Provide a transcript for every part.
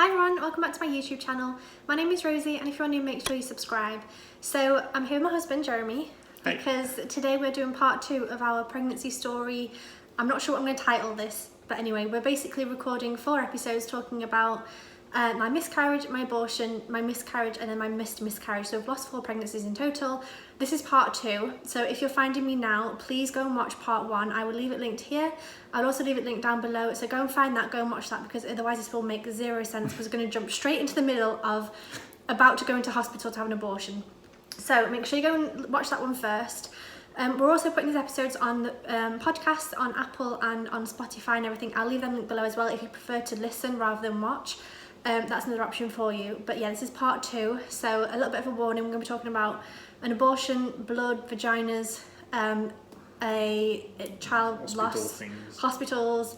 Hi everyone, welcome back to my YouTube channel. My name is Rosie and if you're new, make sure you subscribe. So I'm here with my husband Jeremy because today we're doing part 2 of our pregnancy story. I'm not sure what I'm going to title this, but anyway, we're basically recording 4 episodes talking about my miscarriage, my abortion, my miscarriage and then my missed miscarriage. So I've lost 4 pregnancies in total. This is part 2. So if you're finding me now, please go and watch part 1. I will leave it linked here. I'll also leave it linked down below. So go and find that, go and watch that, because otherwise this will make 0 sense because we're going to jump straight into the middle of about to go into hospital to have an abortion. So make sure you go and watch that one first. We're also putting these episodes on the podcast on Apple and on Spotify and everything. I'll leave them linked below as well if you prefer to listen rather than watch. That's another option for you. But yeah, this is part 2, so a little bit of a warning. We're going to be talking about an abortion, blood, vaginas, a child loss, hospitals,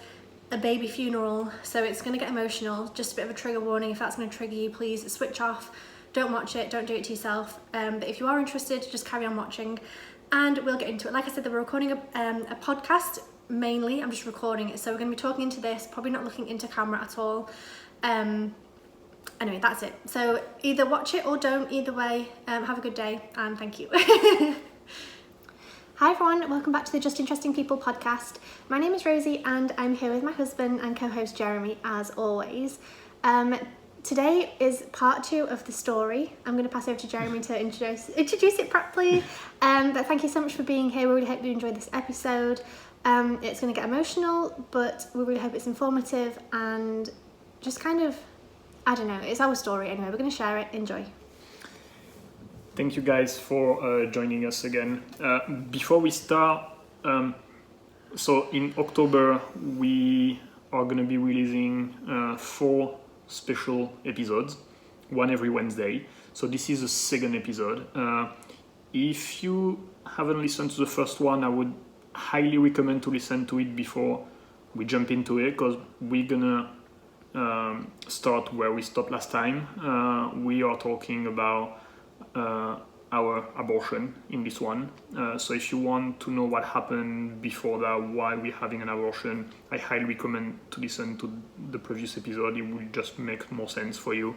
a baby funeral. So it's going to get emotional. Just a bit of a trigger warning. If that's going to trigger you, please switch off. Don't watch it. Don't do it to yourself. But if you are interested, just carry on watching and we'll get into it. Like I said, we're recording a podcast mainly. I'm just recording it. So we're going to be talking into this, probably not looking into camera at all. Anyway, that's it. So either watch it or don't. Either way, have a good day and thank you. Hi everyone, welcome back to the Just Interesting People podcast. My name is Rosie and I'm here with my husband and co-host Jeremy as always. Today is part 2 of the story. I'm going to pass over to Jeremy to introduce it properly. But thank you so much for being here. We really hope you enjoyed this episode. It's going to get emotional, but we really hope it's informative and just kind of, I don't know, it's our story anyway. We're going to share it. Enjoy. Thank you guys for joining us again. Before we start, so in October we are going to be releasing 4 special episodes, one every Wednesday. So this is the 2nd episode. If you haven't listened to the first one, I would highly recommend to listen to it before we jump into it, because we're gonna start where we stopped last time. We are talking about our abortion in this one. So if you want to know what happened before that, why we're having an abortion, I highly recommend to listen to the previous episode. It will just make more sense for you.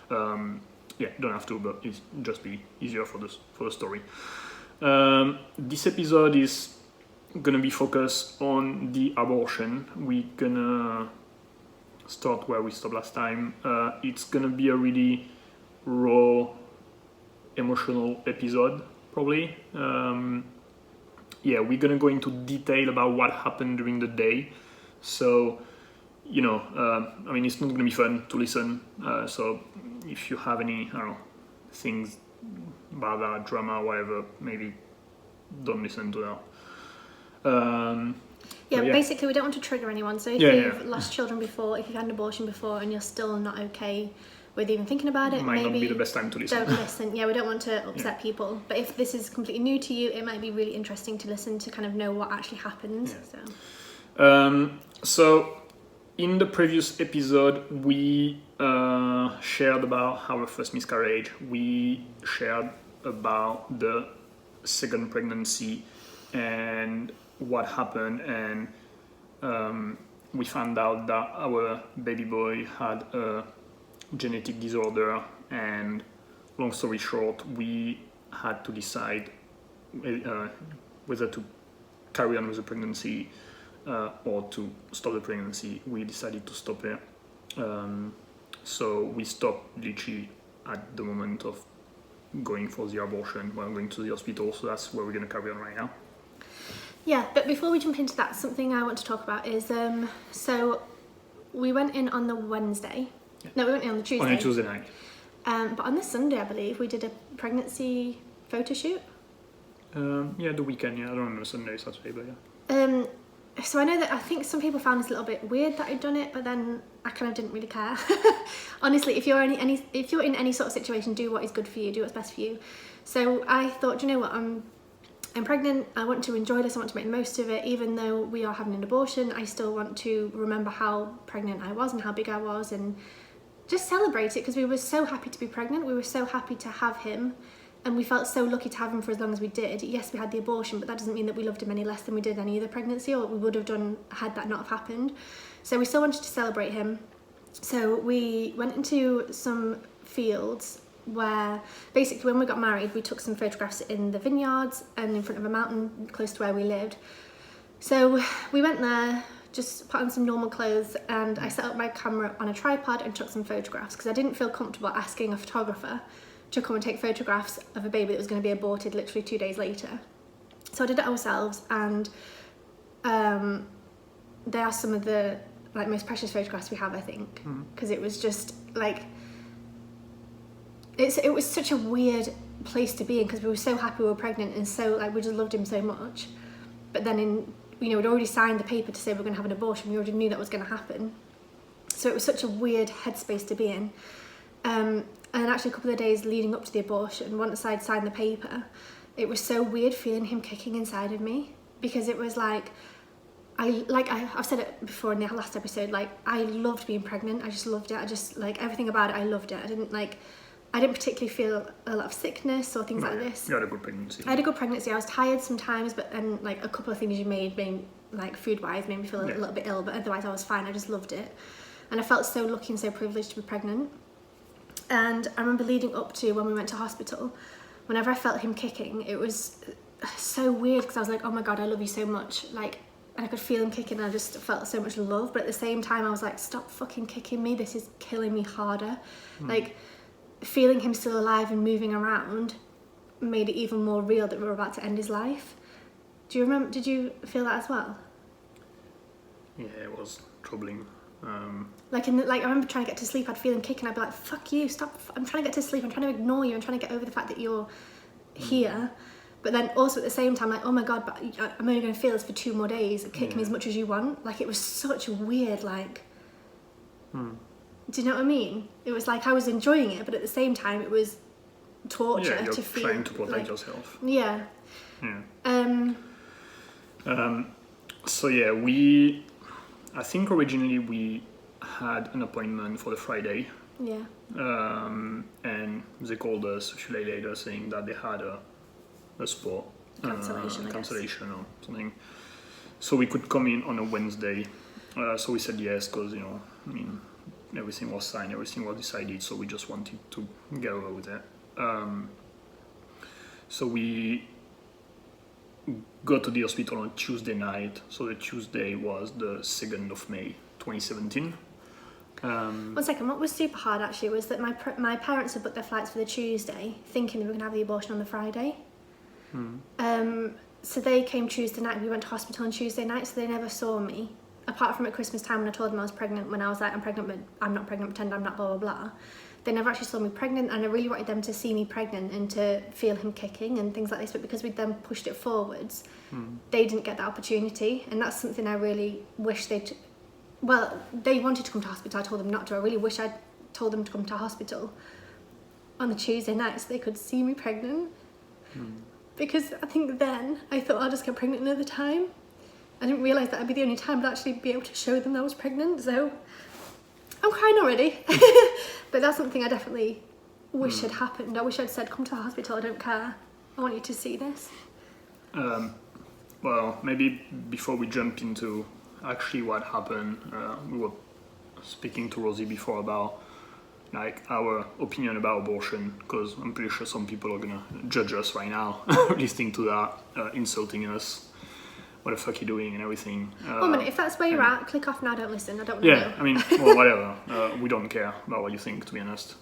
Yeah, don't have to, but it's just be easier for the story. This episode is gonna be focused on the abortion. We're gonna start where we stopped last time. It's gonna be a really raw, emotional episode, probably. Yeah, we're gonna go into detail about what happened during the day. So, you know, I mean, it's not gonna be fun to listen. So if you have any, I don't know, things about that, drama, whatever, maybe don't listen to that. Yeah, basically we don't want to trigger anyone. So if you've lost children before, if you've had an abortion before and you're still not okay with even thinking about it, might maybe not be the best time to listen. Don't listen. Yeah, we don't want to upset people. But if this is completely new to you, it might be really interesting to listen to kind of know what actually happened. Yeah. So in the previous episode, we shared about our first miscarriage. We shared about the 2nd pregnancy and what happened, and we found out that our baby boy had a genetic disorder, and long story short, we had to decide whether to carry on with the pregnancy or to stop the pregnancy. We decided to stop it. So we stopped literally at the moment of going for the abortion. We're going to the hospital, so that's where we're going to carry on right now. Yeah, but before we jump into that, something I want to talk about is, so we went in on the Wednesday. Yeah. No, we went in on the Tuesday. On a Tuesday night. But on the Sunday, I believe, we did a pregnancy photo shoot. Yeah, the weekend, yeah. I don't remember Sunday, Saturday, but yeah. So I know that I think some people found this a little bit weird that I'd done it, but then I kind of didn't really care. Honestly, if you're if you're in any sort of situation, do what is good for you, do what's best for you. So I thought, you know what, I'm pregnant, I want to enjoy this, I want to make the most of it. Even though we are having an abortion, I still want to remember how pregnant I was and how big I was and just celebrate it, because we were so happy to be pregnant, we were so happy to have him, and we felt so lucky to have him for as long as we did. Yes, we had the abortion, but that doesn't mean that we loved him any less than we did any other pregnancy, or we would have done had that not have happened. So we still wanted to celebrate him. So we went into some fields where basically when we got married, we took some photographs in the vineyards and in front of a mountain close to where we lived. So we went there, just put on some normal clothes, and I set up my camera on a tripod and took some photographs because I didn't feel comfortable asking a photographer to come and take photographs of a baby that was going to be aborted literally 2 days later. So I did it ourselves, and they are some of the most precious photographs we have, I think, because it was just like it was such a weird place to be in because we were so happy we were pregnant and so we just loved him so much. But then we'd already signed the paper to say we were going to have an abortion. We already knew that was going to happen. So it was such a weird headspace to be in. And actually a couple of days leading up to the abortion, once I'd signed the paper, it was so weird feeling him kicking inside of me because it was like, I've said it before in the last episode, I loved being pregnant. I just loved it. I just everything about it. I loved it. I didn't particularly feel a lot of sickness or things like this. You had a good pregnancy. I had a good pregnancy. I was tired sometimes, but then a couple of things you made food-wise made me feel a little bit ill, but otherwise I was fine. I just loved it. And I felt so lucky and so privileged to be pregnant. And I remember leading up to when we went to hospital, whenever I felt him kicking, it was so weird because I was like, oh my God, I love you so much. And I could feel him kicking and I just felt so much love. But at the same time, I was like, stop fucking kicking me. This is killing me harder. Feeling him still alive and moving around made it even more real that we were about to end his life. Do you remember, did you feel that as well? Yeah, it was troubling. I remember trying to get to sleep, I'd feel him kicking, I'd be like, fuck you, stop, I'm trying to get to sleep, I'm trying to ignore you, I'm trying to get over the fact that you're here. But then also at the same time, oh my God, but I'm only going to feel this for 2 more days, kick me as much as you want. It was such a weird, do you know what I mean? It was I was enjoying it, but at the same time it was torture to feel. Trying to protect yourself. Yeah. So yeah, I think originally we had an appointment for the Friday. Yeah. And they called us a few days later saying that they had a sport cancellation or something. So we could come in on a Wednesday. So we said yes because everything was signed, everything was decided, so we just wanted to get over with it. So we got to the hospital on Tuesday night, so the Tuesday was the 2nd of May, 2017. 1 second, what was super hard actually was that my parents had booked their flights for the Tuesday, thinking they were going to have the abortion on the Friday. So they came Tuesday night, we went to hospital on Tuesday night, so they never saw me. Apart from at Christmas time when I told them I was pregnant, when I was like, I'm pregnant, but I'm not pregnant, pretend I'm not, blah, blah, blah. They never actually saw me pregnant, and I really wanted them to see me pregnant and to feel him kicking and things like this, but because we'd then pushed it forwards, they didn't get that opportunity, and that's something I really wish they wanted to come to hospital, I told them not to. I really wish I'd told them to come to hospital on the Tuesday night so they could see me pregnant, because I think then I thought I'll just get pregnant another time. I didn't realise that I'd be the only time I'd actually be able to show them that I was pregnant, so I'm crying already. But that's something I definitely wish had happened. I wish I'd said, come to the hospital, I don't care. I want you to see this. Well, maybe before we jump into actually what happened, we were speaking to Rosie before about our opinion about abortion, because I'm pretty sure some people are gonna judge us right now listening to that, insulting us. What the fuck you doing and everything. 1 minute, if that's where you're at, click off now, don't listen, I don't want to know. Well, whatever. We don't care about what you think, to be honest.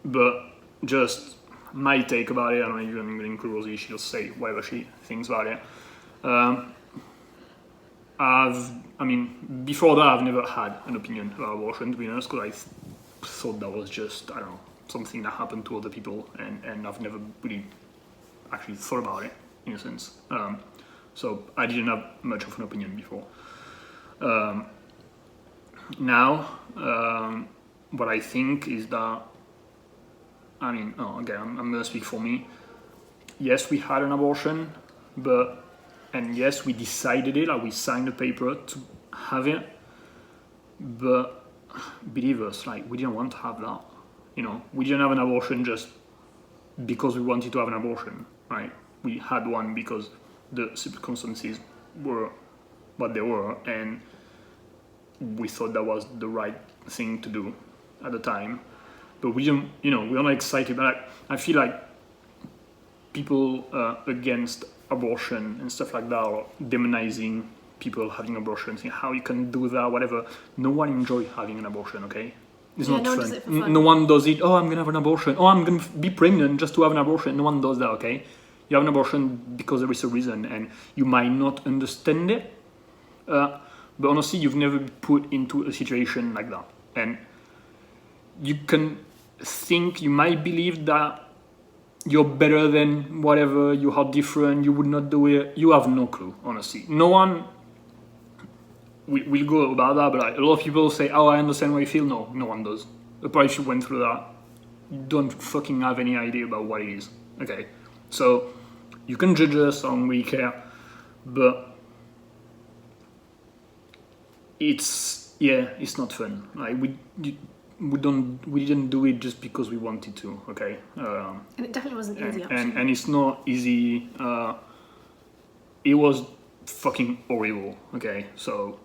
But just my take about it, I don't know if you're going to include Rosie, she'll say whatever she thinks about it. Before that, I've never had an opinion about abortion, to be honest, because I thought that was just, I don't know, something that happened to other people, and I've never really actually thought about it, in a sense. So I didn't have much of an opinion before. Now, what I think is that, I'm going to speak for me. Yes, we had an abortion, and yes, we decided it, we signed the paper to have it, but believe us, we didn't want to have that. We didn't have an abortion just because we wanted to have an abortion, right? We had one because the circumstances were what they were, and we thought that was the right thing to do at the time. But we don't, we're not excited. But I feel like people against abortion and stuff like that are demonizing people having abortions, how you can do that, whatever. No one enjoys having an abortion, okay? It's not no fun. one does it for fun. No one does it, I'm going to have an abortion. I'm going to be pregnant just to have an abortion. No one does that, okay? You have an abortion because there is a reason, and you might not understand it. But honestly, you've never been put into a situation like that. And you can think, you might believe that you're better than whatever, you are different, you would not do it. You have no clue, honestly. No one will go about that, but a lot of people say, I understand what you feel. No, no one does. Probably if you went through that, you don't fucking have any idea about what it is. Okay, so you can judge us, I don't really care, but it's not fun. Like we didn't do it just because we wanted to. Okay, and it definitely wasn't easy. And it's not easy. It was fucking horrible. Okay, so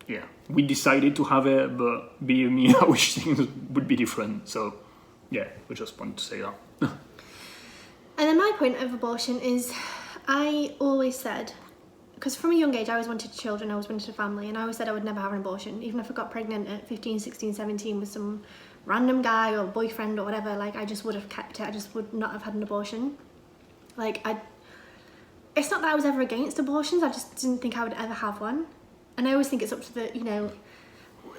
yeah, we decided to have it, but believe me, I wish things would be different. So yeah, we just wanted to say that. And then my point of abortion is, I always said, because from a young age I always wanted children, I always wanted a family, and I always said I would never have an abortion. Even if I got pregnant at 15, 16, 17 with some random guy or boyfriend or whatever, like I just would have kept it. I just would not have had an abortion. It's not that I was ever against abortions, I just didn't think I would ever have one. And I always think it's up to the,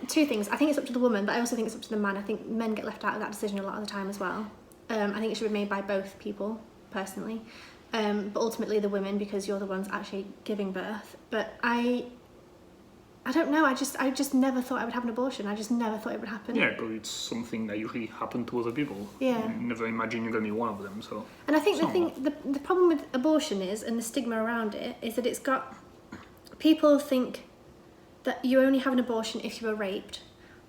two things. I think it's up to the woman, but I also think it's up to the man. I think men get left out of that decision a lot of the time as well. I think it should be made by both people, personally. But ultimately the women, because you're the ones actually giving birth. But I don't know, I just never thought I would have an abortion. I just never thought it would happen. Yeah, but it's something that usually happens to other people. Yeah. You never imagine you're going to be one of them, so. And I think the problem with abortion is, and the stigma around it, is that it's got, people think that you only have an abortion if you were raped,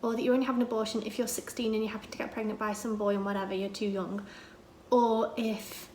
or that you only have an abortion if you're 16 and you happen to get pregnant by some boy and whatever, you're too young, or if,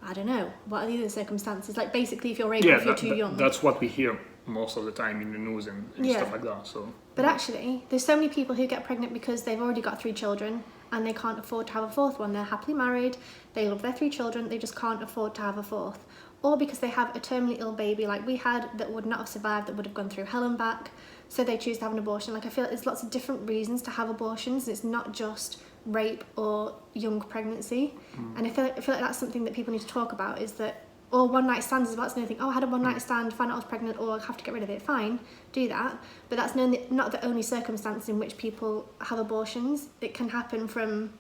I don't know, what are the other circumstances? Like basically if you're raped, if you're too young. That's what we hear most of the time in the news and stuff like that. So. But actually, there's so many people who get pregnant because they've already got 3 children and they can't afford to have a 4th one. They're happily married, they love their 3 children, they just can't afford to have a 4th. Or because they have a terminally ill baby like we had that would not have survived, that would have gone through hell and back, so they choose to have an abortion. Like I feel like there's lots of different reasons to have abortions, and it's not just rape or young pregnancy. And I feel like that's something that people need to talk about, is that, or one night stands as well. It's another thing. I had a one night stand, find out I was pregnant, or I have to get rid of it. Fine, do that. But that's not the only circumstance in which people have abortions. It can happen from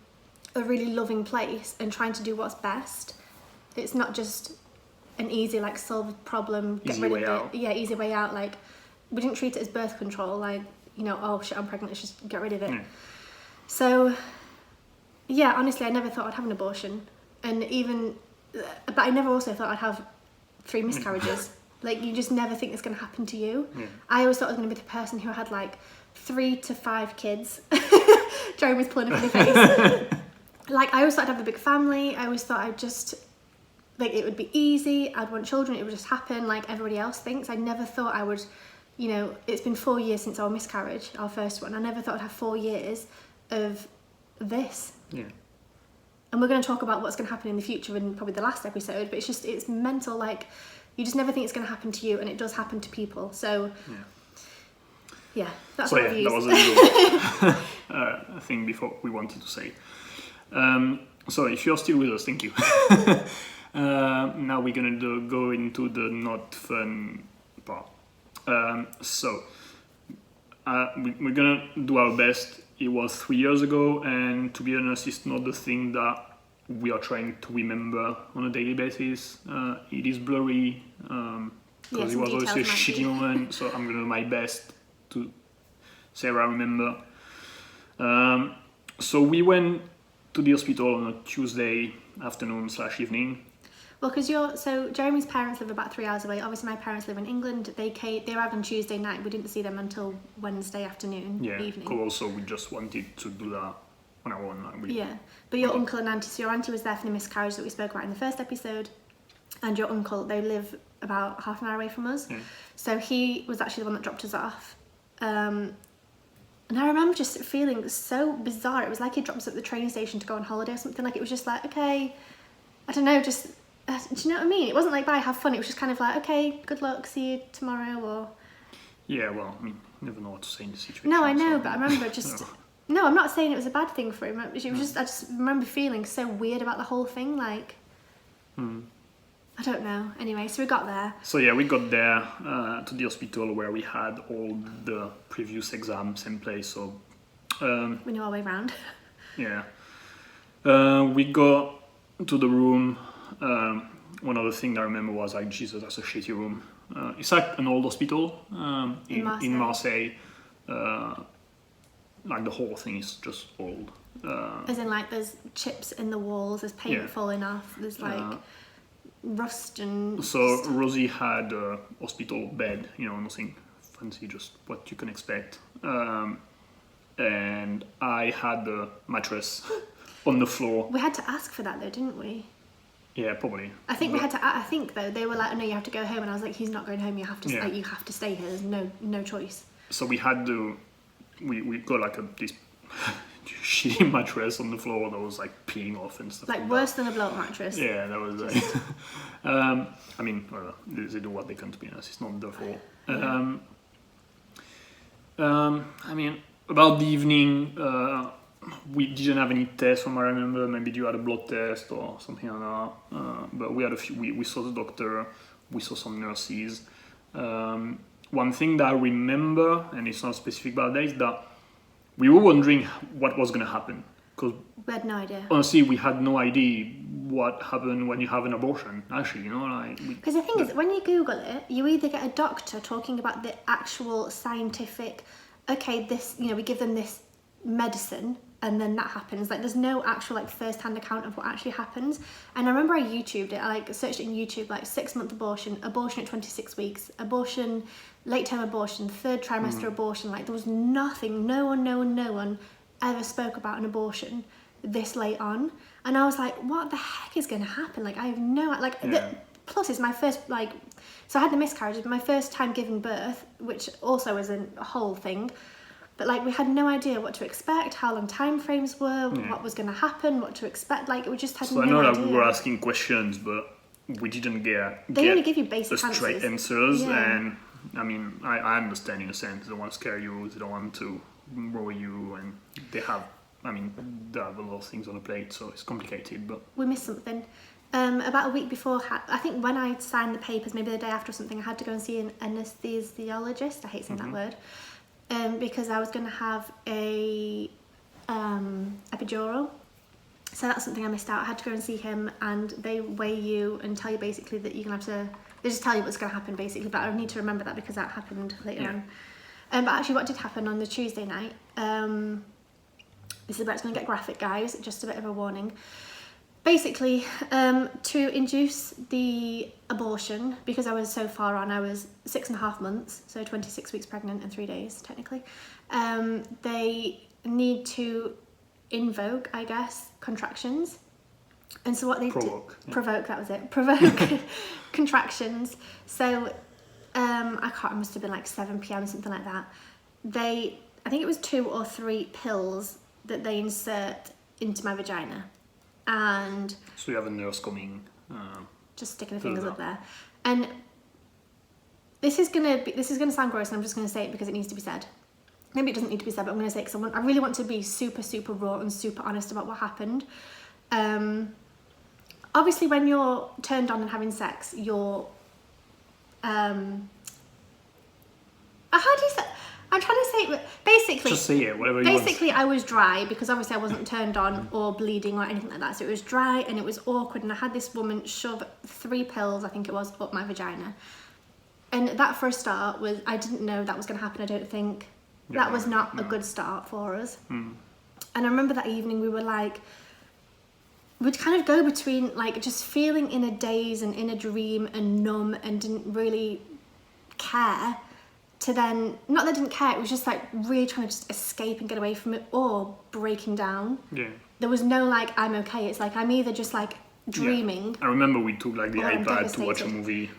a really loving place and trying to do what's best. It's not just an easy, like, solve a problem, get easy rid way of out. it. Yeah, easy way out. Like, we didn't treat it as birth control. Like, oh shit, I'm pregnant, let's just get rid of it. Yeah. So, yeah, honestly, I never thought I'd have an abortion. But I never also thought I'd have 3 miscarriages. Like, you just never think it's going to happen to you. Yeah. I always thought I was going to be the person who had, like, 3 to 5 kids. Jeremy's pulling up in the face. Like, I always thought I'd have a big family. I always thought I'd just, like, it would be easy. I'd want children. It would just happen like everybody else thinks. I never thought I would, it's been 4 years since our miscarriage, our first one. I never thought I'd have 4 years of this. Yeah. And we're going to talk about what's going to happen in the future in probably the last episode, but it's mental. Like, you just never think it's going to happen to you, and it does happen to people. So yeah, that's what I've used. That was a little thing before we wanted to say. So if you're still with us, thank you. Now we're going to go into the not fun part. So we're going to do our best. It was 3 years ago, and to be honest, it's not the thing that we are trying to remember on a daily basis. It is blurry, because it was obviously a shitty moment, so I'm going to do my best to say what I remember. So we went to the hospital on a Tuesday afternoon / evening. Well, because so Jeremy's parents live about 3 hours away. Obviously, my parents live in England. They arrived on Tuesday night. We didn't see them until Wednesday afternoon, evening. Cool. Also, we just wanted to do that on our own. But your uncle and auntie, so your auntie was there for the miscarriage that we spoke about in the first episode, and your uncle, they live about half an hour away from us. Yeah. So he was actually the one that dropped us off. And I remember just feeling so bizarre. It was like he dropped us at the train station to go on holiday or something. Like, it was just like, okay, I don't know, just, do you know what I mean? It wasn't like, bye, have fun. It was just kind of like, okay, good luck, see you tomorrow, or... Yeah, well, I mean, you never know what to say in this situation. No, I know, so... but I remember just... No, I'm not saying it was a bad thing for him. It was just, I just remember feeling so weird about the whole thing, like... I don't know. Anyway, so we got there. So yeah, we got there to the hospital where we had all the previous exams in place. So We knew our way around. Yeah, we got to the room. One other thing I remember was like, Jesus, that's a shitty room. It's like an old hospital in Marseille. Like the whole thing is just old. As in, like, there's chips in the walls, there's paint falling off, there's like rust and... So Rosie had a hospital bed, nothing fancy, just what you can expect. And I had the mattress on the floor. We had to ask for that though, didn't we? Yeah, probably. I think we had to. I think though they were like, "Oh no, you have to go home," and I was like, "He's not going home. You have to. Yeah. You have to stay here. There's no choice." So we had we got like this shitty mattress on the floor that was like peeling off and stuff. Like worse than a blow-up mattress. Yeah, that was. I mean, they do what they can, to be honest. It's not their fault. I mean, about the evening, we didn't have any tests from what I remember. Maybe you had a blood test or something like that. But we had a few. We saw the doctor. We saw some nurses. One thing that I remember, and it's not specific about that, is that we were wondering what was going to happen. Because we had no idea. Honestly, we had no idea what happened when you have an abortion. Actually, Because the thing is, when you Google it, you either get a doctor talking about the actual scientific, okay, this, we give them this medicine, and then that happens. Like, there's no actual first-hand account of what actually happens. And I remember I YouTubed it. I searched it in YouTube, 6-month abortion at 26 weeks, abortion, late-term abortion, 3rd trimester abortion. There was nothing. No one ever spoke about an abortion this late on. And I was like, what the heck is going to happen? I have no... plus, it's my first, So I had the miscarriage. It was my first time giving birth, which also is a whole thing. But we had no idea what to expect, how long time frames were, what was going to happen, what to expect. We just had no idea. So I know that we were asking questions, but we didn't get they only give you basic straight answers. Yeah. And I mean, I understand in a sense. They don't want to scare you. They don't want to worry you, and they have a lot of things on the plate, so it's complicated. But we missed something. About a week before, I think when I signed the papers, maybe the day after or something, I had to go and see an anesthesiologist. I hate saying that word. Because I was going to have a epidural. So that's something I missed out. I had to go and see him, and they weigh you and tell you basically that you're going to have to... They just tell you what's going to happen, basically, but I need to remember that because that happened later on. But actually what did happen on the Tuesday night, this is where it's going to get graphic, guys, just a bit of a warning. Basically, to induce the abortion, because I was so far on, I was 6.5 months, so 26 weeks pregnant and 3 days, technically, they need to invoke, I guess, contractions. And so what they provoke. Provoke, that was it. Provoke contractions. So, I can't, it must have been 7 p.m, something like that. I think it was 2 or 3 pills that they insert into my vagina. And so you have a nurse coming, just sticking her fingers up there, and this is gonna sound gross, and I'm just gonna say it because it needs to be said. Maybe it doesn't need to be said, but I'm gonna say it because I really want to be super raw and super honest about what happened. Obviously, when you're turned on and having sex, you're how do you say? I'm trying to say it, basically... Just say it, whatever you want. Basically, I was dry because obviously I wasn't turned on or bleeding or anything like that. So it was dry and it was awkward, and I had this woman shove 3 pills, I think it was, up my vagina. And that, for a start, I didn't know that was going to happen, I don't think. That was not a good start for us. And I remember that evening we were we'd kind of go between just feeling in a daze and in a dream and numb and didn't really care, to then, not that I didn't care, it was just really trying to just escape and get away from it, or breaking down. Yeah. There was no I'm okay, it's I'm either just dreaming. Yeah. I remember we took the iPad to watch a movie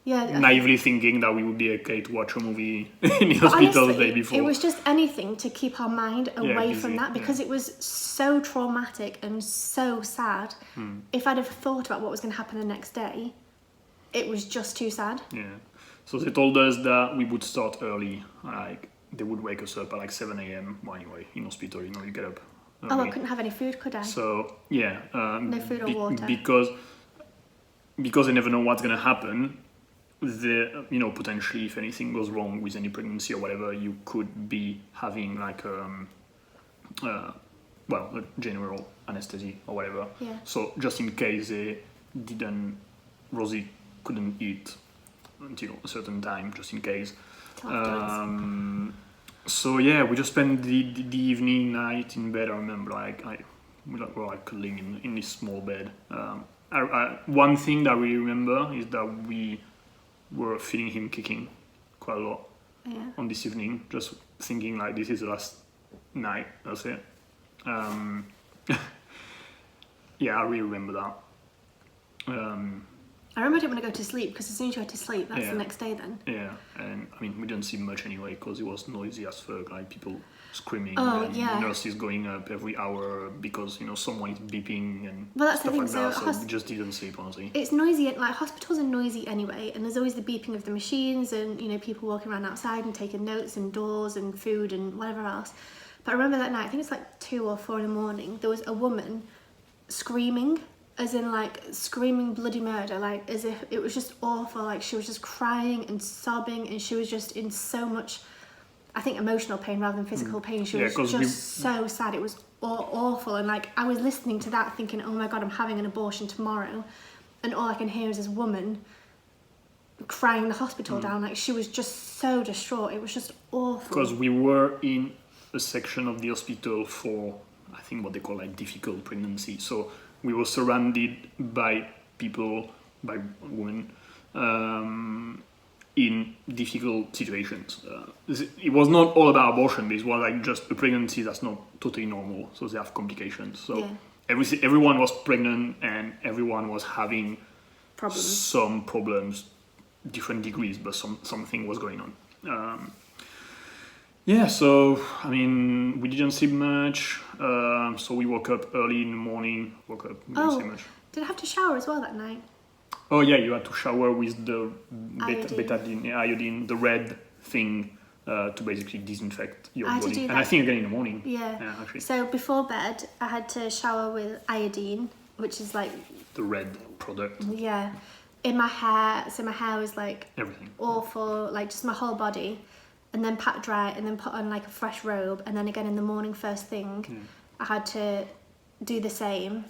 naively thinking that we would be okay to watch a movie in the hospital honestly, the day before. It was just anything to keep our mind away busy, from that, because it was so traumatic and so sad. If I'd have thought about what was going to happen the next day, it was just too sad. Yeah. So they told us that we would start early. Like, they would wake us up at like 7 a.m. Well, anyway, in hospital, you know, you get up early. Oh, I couldn't have any food, could I? So, yeah. No food or water. Because they never know what's going to happen. You know, potentially if anything goes wrong with any pregnancy or whatever, you could be having like a general anesthesia or whatever. Yeah. So just in case Rosie couldn't eat until a certain time, just in case. So yeah, we just spent the evening, night in bed. I remember we were like cuddling in this small bed. One thing that I really remember is that we were feeling him kicking quite a lot on this evening, just thinking like this is the last night, that's it. Yeah, I really remember that. I remember I didn't want to go to sleep, because as soon as you had to sleep, that's the next day then. Yeah, and I mean, we didn't see much anyway, because it was noisy as fuck, like people screaming and nurses going up every hour because, you know, someone is beeping and that's stuff the thing, like that, so so we just didn't sleep, honestly. It's noisy, like hospitals are noisy anyway, and there's always the beeping of the machines and, you know, people walking around outside and taking notes and doors and food and whatever else. But I remember that night, I think it's like 2 or 4 in the morning, there was a woman screaming, as in like screaming bloody murder, like as if it was just awful, like she was just crying and sobbing, and she was just in so much, I think, emotional pain rather than physical pain. She was just so sad. It was awful, and like I was listening to that thinking, oh my god, I'm having an abortion tomorrow, and all I can hear is this woman crying the hospital down. Like she was just so distraught. It was just awful. Because we were in a section of the hospital for, I think, what they call like difficult pregnancy. So we were surrounded by people, by women, in difficult situations. It was not all about abortion, but it was like just a pregnancy that's not totally normal, so they have complications. So everyone was pregnant and everyone was having some problems, different degrees, but something was going on. So I mean, we didn't sleep much. So we woke up early in the morning. We didn't sleep much. Did I have to shower as well that night? Oh yeah, you had to shower with the betadine, iodine, the red thing, to basically disinfect your body. And I think again in the morning. Yeah. Actually. So before bed, I had to shower with iodine, which is like the red product. Yeah, in my hair. So my hair was like everything awful, like just my whole body, and then pat dry, and then put on like a fresh robe, and then again in the morning first thing, I had to do the same.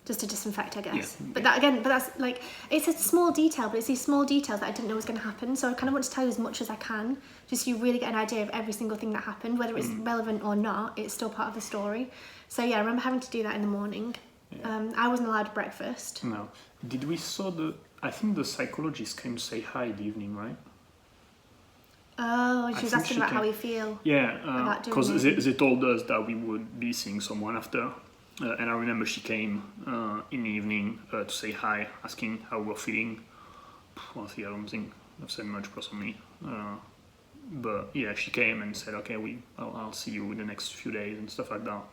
Just to disinfect, I guess. But that's like, it's a small detail, but it's these small details that I didn't know was going to happen. So I kind of want to tell you as much as I can, just so you really get an idea of every single thing that happened, whether it's relevant or not. It's still part of the story. So yeah, I remember having to do that in the morning. I wasn't allowed breakfast. No. Did we saw I think the psychologist came to say hi in the evening, right? Oh, she was asking about how we feel. Yeah, because they told us that we would be seeing someone after. And I remember she came in the evening to say hi, asking how we're feeling. Honestly, I don't think I've said much personally. But yeah, she came and said, okay, I'll see you in the next few days and stuff like that.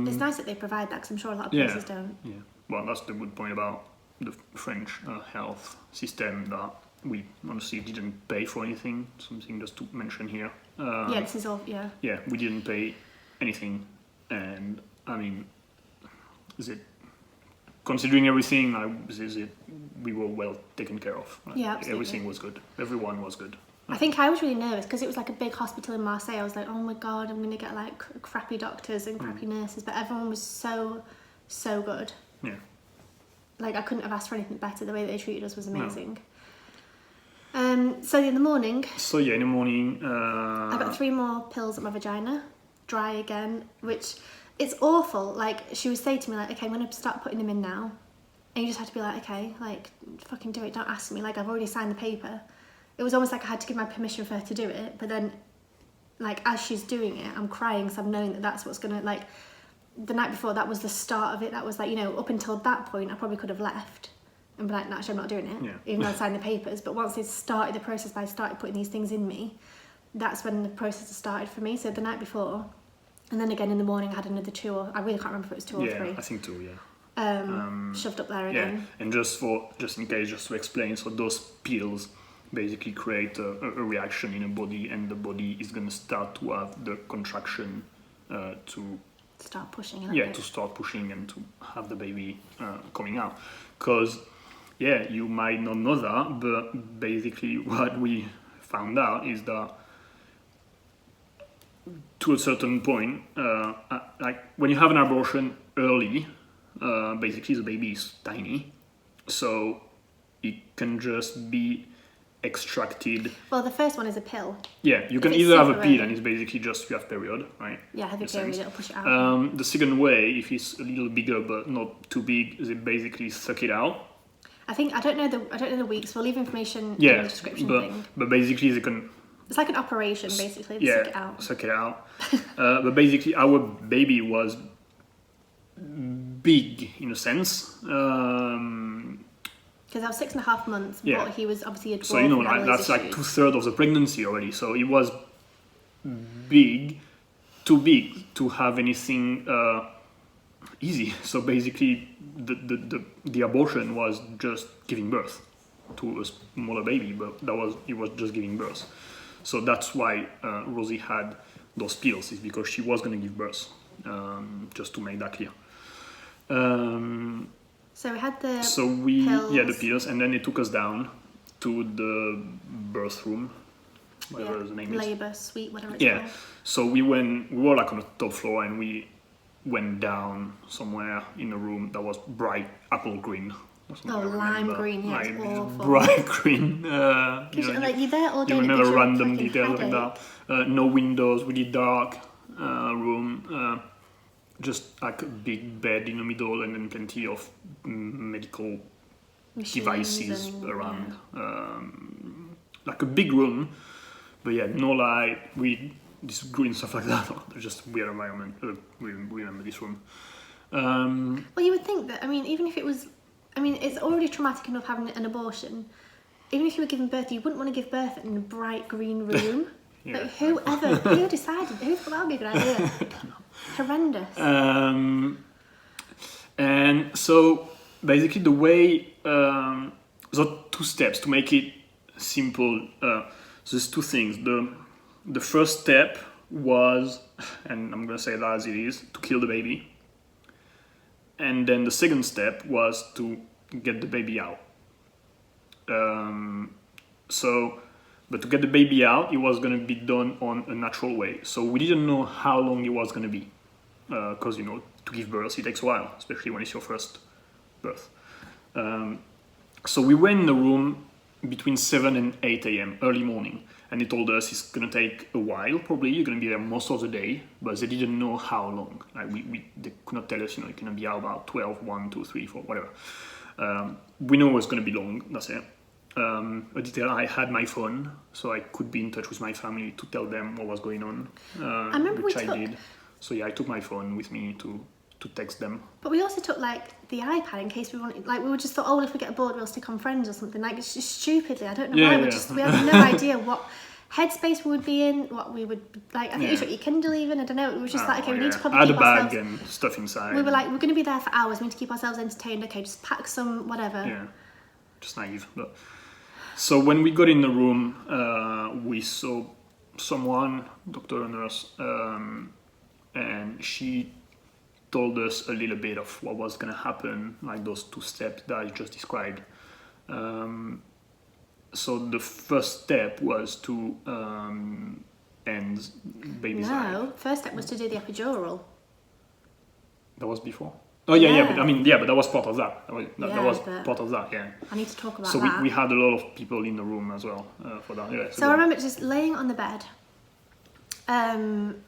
It's nice that they provide that, because I'm sure a lot of places don't. Yeah, well, that's the good point about the French health system, that we honestly didn't pay for anything. Something just to mention here. This is all, Yeah, we didn't pay anything. And I mean, considering everything, we were well taken care of. Right? Yeah, absolutely. Everything was good. Everyone was good. I think I was really nervous because it was like a big hospital in Marseille. I was like, oh my god, I'm going to get like crappy doctors and crappy nurses. But everyone was so good. Yeah. Like, I couldn't have asked for anything better. The way they treated us was amazing. No. So in the morning... I got 3 more pills at my vagina. Dry again, which it's awful. Like, she would say to me, like, okay, I'm going to start putting them in now. And you just have to be like, okay, like, fucking do it. Don't ask me. Like, I've already signed the paper. It was almost like I had to give my permission for her to do it. But then, like, as she's doing it, I'm crying, so I'm knowing that that's what's going to, like, the night before, that was the start of it. That was like, you know, up until that point, I probably could have left and be like, no, actually, I'm not doing it, even though I signed the papers. But once they started the process, by started putting these things in me, that's when the process started for me. So the night before, and then again in the morning, I had another 2, or I really can't remember if it was 2 or 3. Yeah, I think 2, Shoved up there again. Yeah, and just in case, just to explain, so those pills basically create a reaction in the body, and the body is going to start to have the contraction to start pushing. To start pushing and to have the baby coming out. Because you might not know that, but basically what we found out is that to a certain point, like when you have an abortion early, basically the baby is tiny, so it can just be extracted. Well, the first one is a pill. Yeah, you can either have a pill and it's basically just you have period, right? Yeah, have a period, it'll push it out. The second way, if it's a little bigger but not too big, they basically suck it out. I don't know the weeks. We'll leave information in the description thing. But basically they can. It's like an operation, basically. They suck it out. But basically, our baby was big in a sense. Because I was 6.5 months, but he was obviously a dwarf. So, you know, that's like 2/3 of the pregnancy already. So it was big, too big to have anything easy. So basically, the abortion was just giving birth to a smaller baby, but it was just giving birth. So that's why Rosie had those pills, is because she was going to give birth, just to make that clear. So we had the pills. The pills, and then they took us down to the birth room, whatever the name is. Labour suite, whatever it's called. So we were like on the top floor, and we went down somewhere in a room that was bright apple green. Lime green, it's awful. Bright green. You're there all day. You remember random details like that. No windows, really dark room. Just like a big bed in the middle, and then plenty of medical devices around. Like a big room, but no light, this green stuff like that. Just weird environment. We remember this room. Well, you would think that, even if it was, it's already traumatic enough having an abortion. Even if you were giving birth, you wouldn't want to give birth in a bright green room. Like, who decided? Who thought that would be a good idea? Horrendous. And so basically the way, so 2 steps to make it simple. So there's 2 things. The first step was, and I'm going to say that as it is, to kill the baby. And then the second step was to get the baby out. But to get the baby out, it was going to be done on a natural way. So we didn't know how long it was going to be. Because, to give birth, it takes a while, especially when it's your first birth. So we went in the room between 7 and 8 a.m., early morning. And they told us it's going to take a while, probably. You're going to be there most of the day. But they didn't know how long. Like they could not tell us, you're going to be out about 12, 1, 2, 3, 4, whatever. We know it was going to be long, that's it. A detail, I had my phone, so I could be in touch with my family to tell them what was going on, I remember which I did. So I took my phone with me to text them. But we also took the iPad in case we wanted, we just thought, if we get bored, we'll stick on Friends or something. It's just stupidly, I don't know why. We had no idea what headspace we would be in, what we would I think you took your Kindle even. I don't know. It was just we need to probably keep ourselves. I had a bag and stuff inside. We were like, we're going to be there for hours. We need to keep ourselves entertained. Okay, just pack some whatever. Yeah, just naive, but. So when we got in the room, we saw someone, doctor or nurse, and she told us a little bit of what was going to happen, like those 2 steps that I just described. So the first step was to end baby's life. No, first step was to do the epidural. That was before? Oh but that was part of that. That was part of that. Yeah. I need to talk about that. So we had a lot of people in the room as well for that. Yeah. So I remember just laying on the bed, and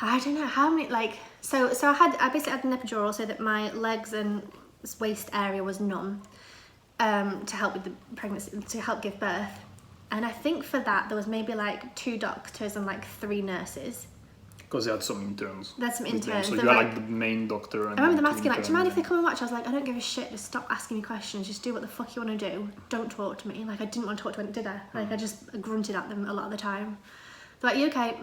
I don't know how many So I basically had an epidural so that my legs and waist area was numb, to help with the pregnancy, to help give birth. And I think for that there was maybe 2 doctors and 3 nurses. Because they had some interns. There's some with them. interns. So They're you're like- like the main doctor. And I remember them two asking, like, do you mind if interns. they come and watch? I was like, I don't give a shit, just stop asking me questions, just do what the fuck you want to do. Don't talk to me. Like, I didn't want to talk to them, did I? Like, I just grunted at them a lot of the time. They're like, you okay?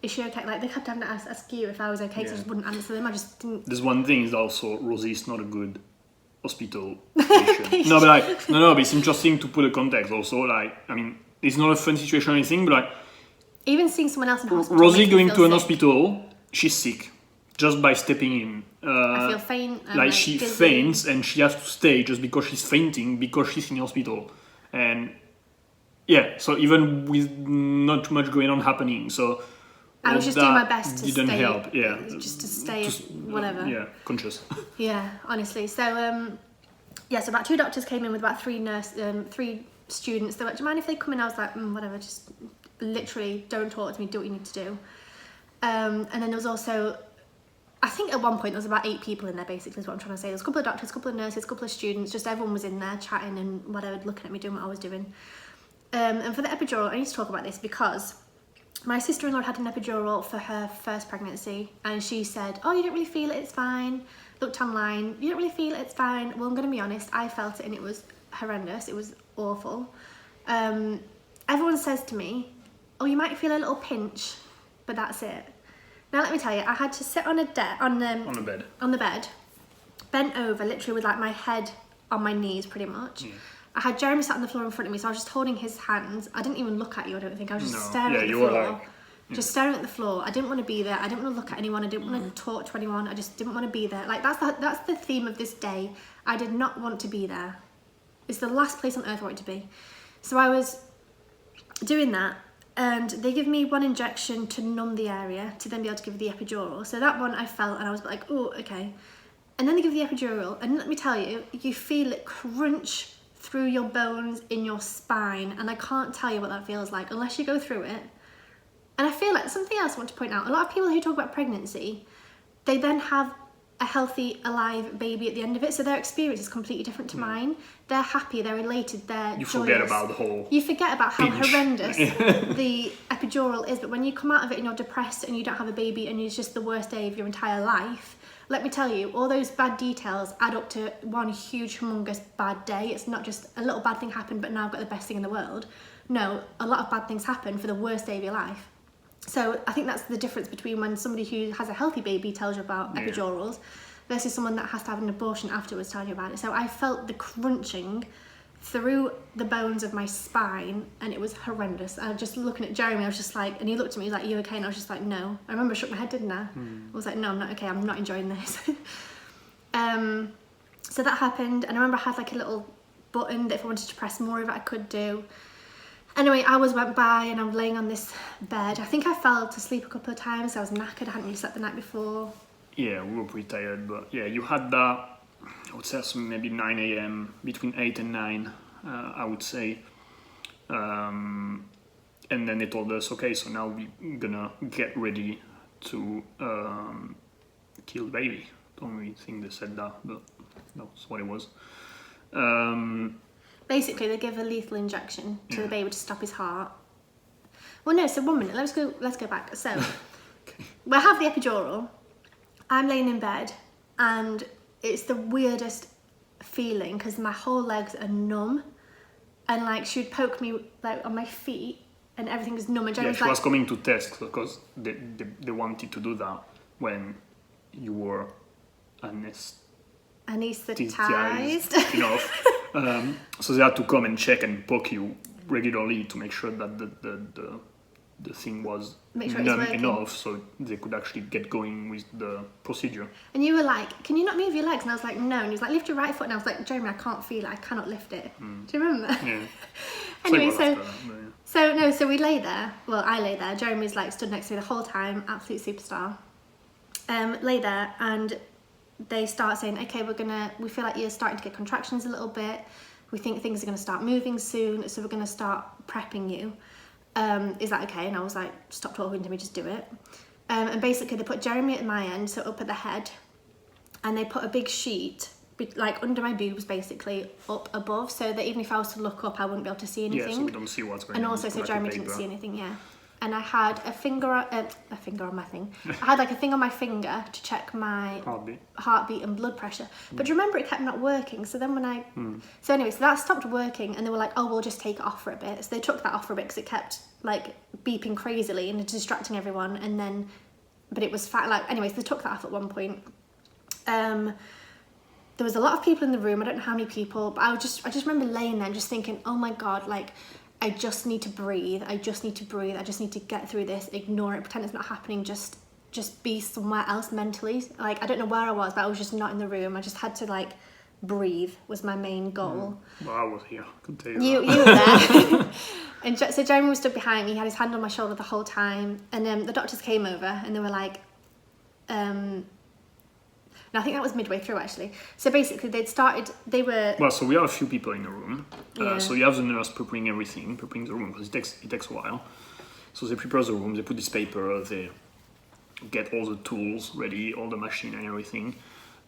Is she okay? Like, they kept having to ask you if I was okay, because I just wouldn't answer them. I just didn't. There's one thing is also Rosie is not a good hospital patient. No, but like, no, but it's interesting to put a context also. Like, I mean, it's not a fun situation or anything, but like, Even seeing someone else in hospital. Rosie makes me going feel to an sick. hospital, she's sick just by stepping in. I feel faint. I'm, Like she dizzy. faints and she has to stay just because she's fainting because she's in the hospital. And yeah, so even with not too much going on happening, so I was all just doing my that best to didn't stay. help. Yeah, Just to stay, whatever. Yeah, conscious. Yeah, honestly. So, so about 2 doctors came in with about 3 students. They were like, do you mind if they come in? I was like, whatever, just literally don't talk to me, do what you need to do. And then there was also, I think at one point there was about 8 people in there, basically, is what I'm trying to say. There was a couple of doctors, a couple of nurses, a couple of students, just everyone was in there chatting and whatever, looking at me, doing what I was doing. And for the epidural, I need to talk about this because my sister-in-law had an epidural for her first pregnancy, and she said, oh, you don't really feel it, it's fine. Looked online, you don't really feel it, it's fine. Well, I'm going to be honest, I felt it and it was horrendous, it was awful. Everyone says to me, oh, you might feel a little pinch, but that's it. Now let me tell you, I had to sit on on the bed, bent over, literally with like my head on my knees pretty much. Yeah. I had Jeremy sat on the floor in front of me, so I was just holding his hands. I didn't even look at you, I don't think. I was just staring at the floor. Just staring at the floor. I didn't want to be there. I didn't want to look at anyone. I didn't want to talk to anyone. I just didn't want to be there. Like, that's the theme of this day. I did not want to be there. It's the last place on earth I wanted to be. So I was doing that, and they give me 1 injection to numb the area to then be able to give the epidural. So that one I felt, and I was like, oh, okay. And then they give the epidural, and let me tell you, you feel it crunch through your bones in your spine, and I can't tell you what that feels like unless you go through it. And I feel like something else I want to point out, a lot of people who talk about pregnancy, they then have a healthy, alive baby at the end of it, so their experience is completely different to mine. They're happy, they're elated, they're joyous. Forget about the whole You forget about how pinch. horrendous the epidural is, but when you come out of it and you're depressed and you don't have a baby and it's just the worst day of your entire life, let me tell you, all those bad details add up to one huge, humongous bad day. It's not just a little bad thing happened, but now I've got the best thing in the world. No, a lot of bad things happen for the worst day of your life. So I think that's the difference between when somebody who has a healthy baby tells you about epidurals versus someone that has to have an abortion afterwards telling you about it. So I felt the crunching through the bones of my spine, and it was horrendous. I was just looking at Jeremy, I was just like, and he looked at me, he was like, are you okay? And I was just like, no. I remember I shook my head, didn't I? I was like, no, I'm not okay, I'm not enjoying this. So that happened, and I remember I had like a little button that if I wanted to press more of it, I could do. Anyway, hours went by and I was laying on this bed. I think I fell to sleep a couple of times. I was knackered, I hadn't really slept the night before. Yeah, we were pretty tired, but yeah, you had that, I would say maybe 9 a.m., between 8 and 9, I would say. And then they told us, okay, so now we're gonna get ready to kill the baby. Don't really think they said that, but that's what it was. Basically, they give a lethal injection to the baby to stop his heart. Well, no, so 1 minute, let's go back. So, Okay. we have the epidural. I'm laying in bed, and it's the weirdest feeling because my whole legs are numb, and like she would poke me like on my feet, and everything was numb. And Yeah, was she like, was coming to test because they wanted to do that when you were anesthetized. Enough. So they had to come and check and poke you regularly to make sure that the thing was numb enough so they could actually get going with the procedure. And you were like, can you not move your legs? And I was like, no. And he was like, lift your right foot. And I was like, Jeremy, I can't feel it. I cannot lift it. Do you remember? Yeah. Anyway, so we lay there. Well, I lay there. Jeremy's like stood next to me the whole time. Absolute superstar. Lay there, and they start saying, okay, we feel like you're starting to get contractions a little bit. We think things are going to start moving soon, so we're going to start prepping you. Is that okay? And I was like, stop talking to me, just do it. And basically they put Jeremy at my end, so up at the head, and they put a big sheet like under my boobs, basically up above, so that even if I was to look up, I wouldn't be able to see anything. Yeah, so we don't see what's going on. And also so Jeremy didn't see anything, yeah. and I had a finger on my thing. I had like a thing on my finger to check my heartbeat and blood pressure. But do you remember it kept not working? So then so anyway, so that stopped working, and they were like, oh, we'll just take it off for a bit. So they took that off for a bit because it kept like beeping crazily and distracting everyone. And then, but it was fat. Like, anyways, they took that off at one point. There was a lot of people in the room. I don't know how many people, but I just remember laying there and just thinking, oh my God, like, I just need to breathe. I just need to get through this, ignore it, pretend it's not happening, just be somewhere else mentally. Like, I don't know where I was, but I was just not in the room. I just had to like breathe was my main goal. Well, I was here. I can tell you you were there. And so Jeremy was stood behind me. He had his hand on my shoulder the whole time. And the doctors came over and they were like, no, I think that was midway through actually. So basically they were... Well, so we have a few people in the room. So you have the nurse preparing the room, because it takes a while. So they prepare the room, they put this paper, they get all the tools ready, all the machine and everything.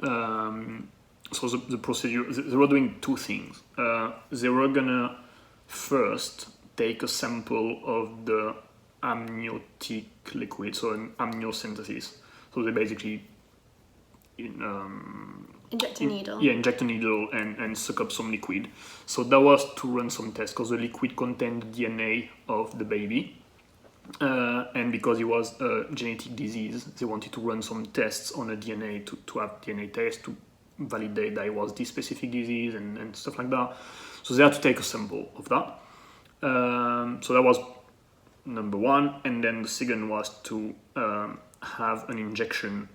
So the procedure, they were doing two things. They were gonna first take a sample of the amniotic liquid, so an amniocentesis. So they basically inject a needle. Yeah, inject a needle and suck up some liquid. So that was to run some tests because the liquid contained the DNA of the baby. And because it was a genetic disease, they wanted to run some tests on a DNA to have DNA tests to validate that it was this specific disease and stuff like that. So they had to take a sample of that. So that was number one. And then the second was to have an injection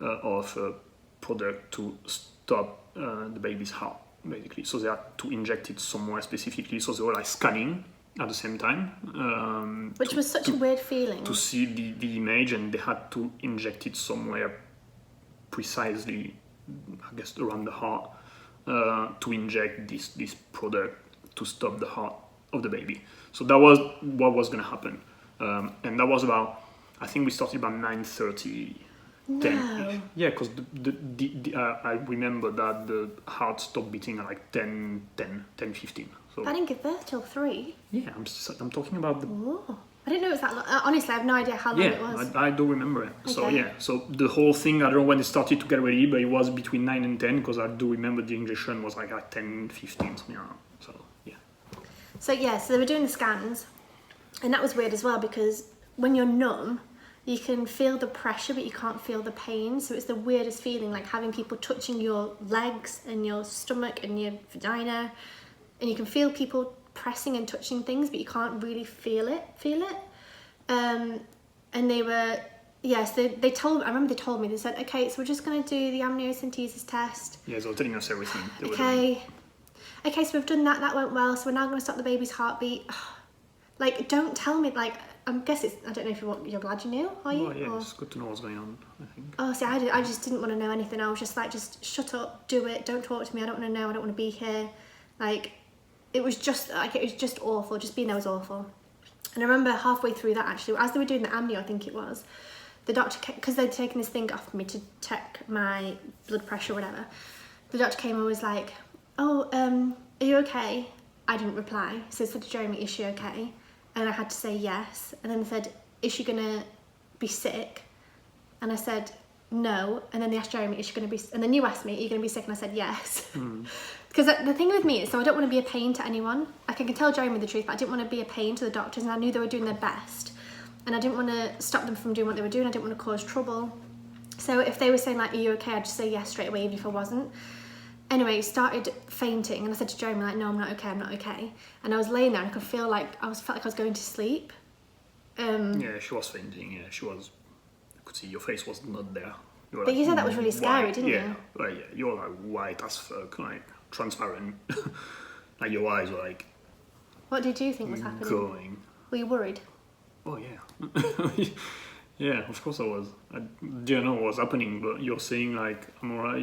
of a product to stop the baby's heart, basically. So they had to inject it somewhere specifically. So they were like scanning at the same time. Which was such a weird feeling. To see the image, and they had to inject it somewhere precisely, I guess, around the heart, to inject this product to stop the heart of the baby. So that was what was going to happen. And that was about, I think we started about 9:30. No. 10. Yeah, because I remember that the heart stopped beating at like 10:15. So I didn't give birth till 3. yeah, I'm talking about the... Oh, I didn't know it was that long. Honestly, I have no idea how long it was. I do remember it. Okay. So yeah, so the whole thing, I don't know when it started to get ready, but it was between 9 and 10, because I do remember the injection was like at 10:15, something around. So yeah. So yeah, so they were doing the scans, and that was weird as well, because when you're numb, you can feel the pressure, but you can't feel the pain. So it's the weirdest feeling, like having people touching your legs and your stomach and your vagina, and you can feel people pressing and touching things, but you can't really feel it. And they were, yes, they told, I remember they told me, they said, okay, so we're just going to do the amniocentesis test. Yeah, they were telling us everything. Okay, so we've done that, that went well, so we're now going to stop the baby's heartbeat. Like, don't tell me, like, I guess it's, I don't know if you're glad you knew, are you? Oh yeah, it's good to know what's going on, I think. Oh, see, I just didn't want to know anything. I was just like, just shut up, do it, don't talk to me, I don't want to know, I don't want to be here. Like, it was just awful, just being there was awful. And I remember halfway through that, actually, as they were doing the amnio, I think it was, the doctor, because they'd taken this thing off me to check my blood pressure or whatever, the doctor came and was like, oh, are you okay? I didn't reply. So I said to Jeremy, is she okay? And I had to say yes. And then they said, is she gonna be sick? And I said, no. And then they asked Jeremy, is she gonna be, and then you asked me, are you gonna be sick? And I said, yes. Because the thing with me is, so I don't want to be a pain to anyone. Like, I can tell Jeremy the truth, but I didn't want to be a pain to the doctors, and I knew they were doing their best. And I didn't want to stop them from doing what they were doing. I didn't want to cause trouble. So if they were saying like, are you okay? I'd just say yes straight away, even if I wasn't. Anyway, started fainting, and I said to Jeremy, like, no, I'm not okay. And I was laying there, and I could feel like, felt like I was going to sleep. Yeah, she was fainting, yeah, she was, I could see your face was not there. You But you said that was really scary, didn't you? you? Well, yeah, you were like white as fuck, like transparent. Like your eyes were like... What did you think was happening? Going. Were you worried? Oh, yeah. Yeah, of course I was. I didn't know what was happening, but you're saying like, I'm alright,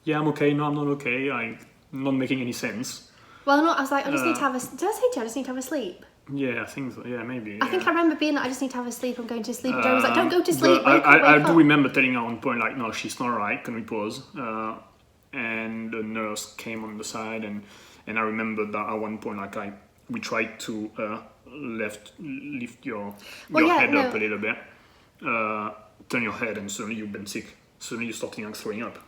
yeah, I'm okay, no, I'm not okay, like, not making any sense. Well, no, I was like, I just need to have a... Did I say to you I just need to have a sleep? Yeah, I think so, yeah, maybe. I think I remember being like, I just need to have a sleep, I'm going to sleep. And Joe was like, don't go to sleep, wake I up. do remember telling her at one point, like, no, she's not right, can we pause? And the nurse came on the side, and I remember that at one point, like, I we tried to lift your head up a little bit, turn your head, and suddenly you've been sick. Suddenly you started like throwing up.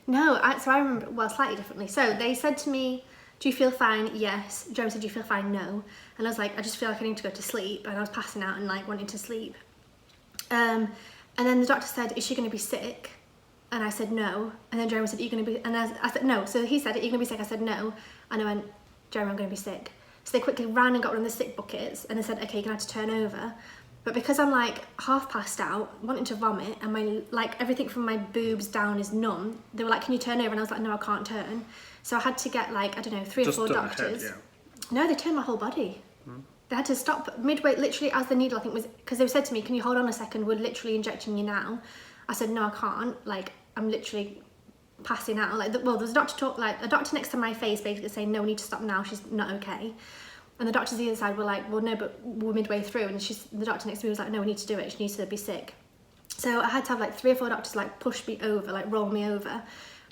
No, so I remember, well, slightly differently. So they said to me, do you feel fine? Yes. Jeremy said, do you feel fine? No. And I was like, I just feel like I need to go to sleep. And I was passing out and like wanting to sleep. And then the doctor said, is she going to be sick? And I said, no. And then Jeremy said, are you going to be, and I said, no. So he said, are you going to be sick? I said, no. And I went, Jeremy, I'm going to be sick. So they quickly ran and got one of the sick buckets and they said, okay, you're going to have to turn over. But because I'm like half passed out, wanting to vomit, and my like everything from my boobs down is numb, they were like, can you turn over? And I was like, no, I can't turn. So I had to get like, I don't know, 3 or 4 doctors. Head, yeah. No, they turned my whole body. They had to stop midway, literally as the needle, I think was, because they said to me, can you hold on a second? We're literally injecting you now. I said, no, I can't. Like, I'm literally passing out. Like, well, there's a doctor next to my face basically saying, no, we need to stop now. She's not okay. And the doctors the other side were like, well, no, but we're midway through. And the doctor next to me was like, no, we need to do it. She needs to be sick. So I had to have like 3 or 4 doctors like push me over, like roll me over.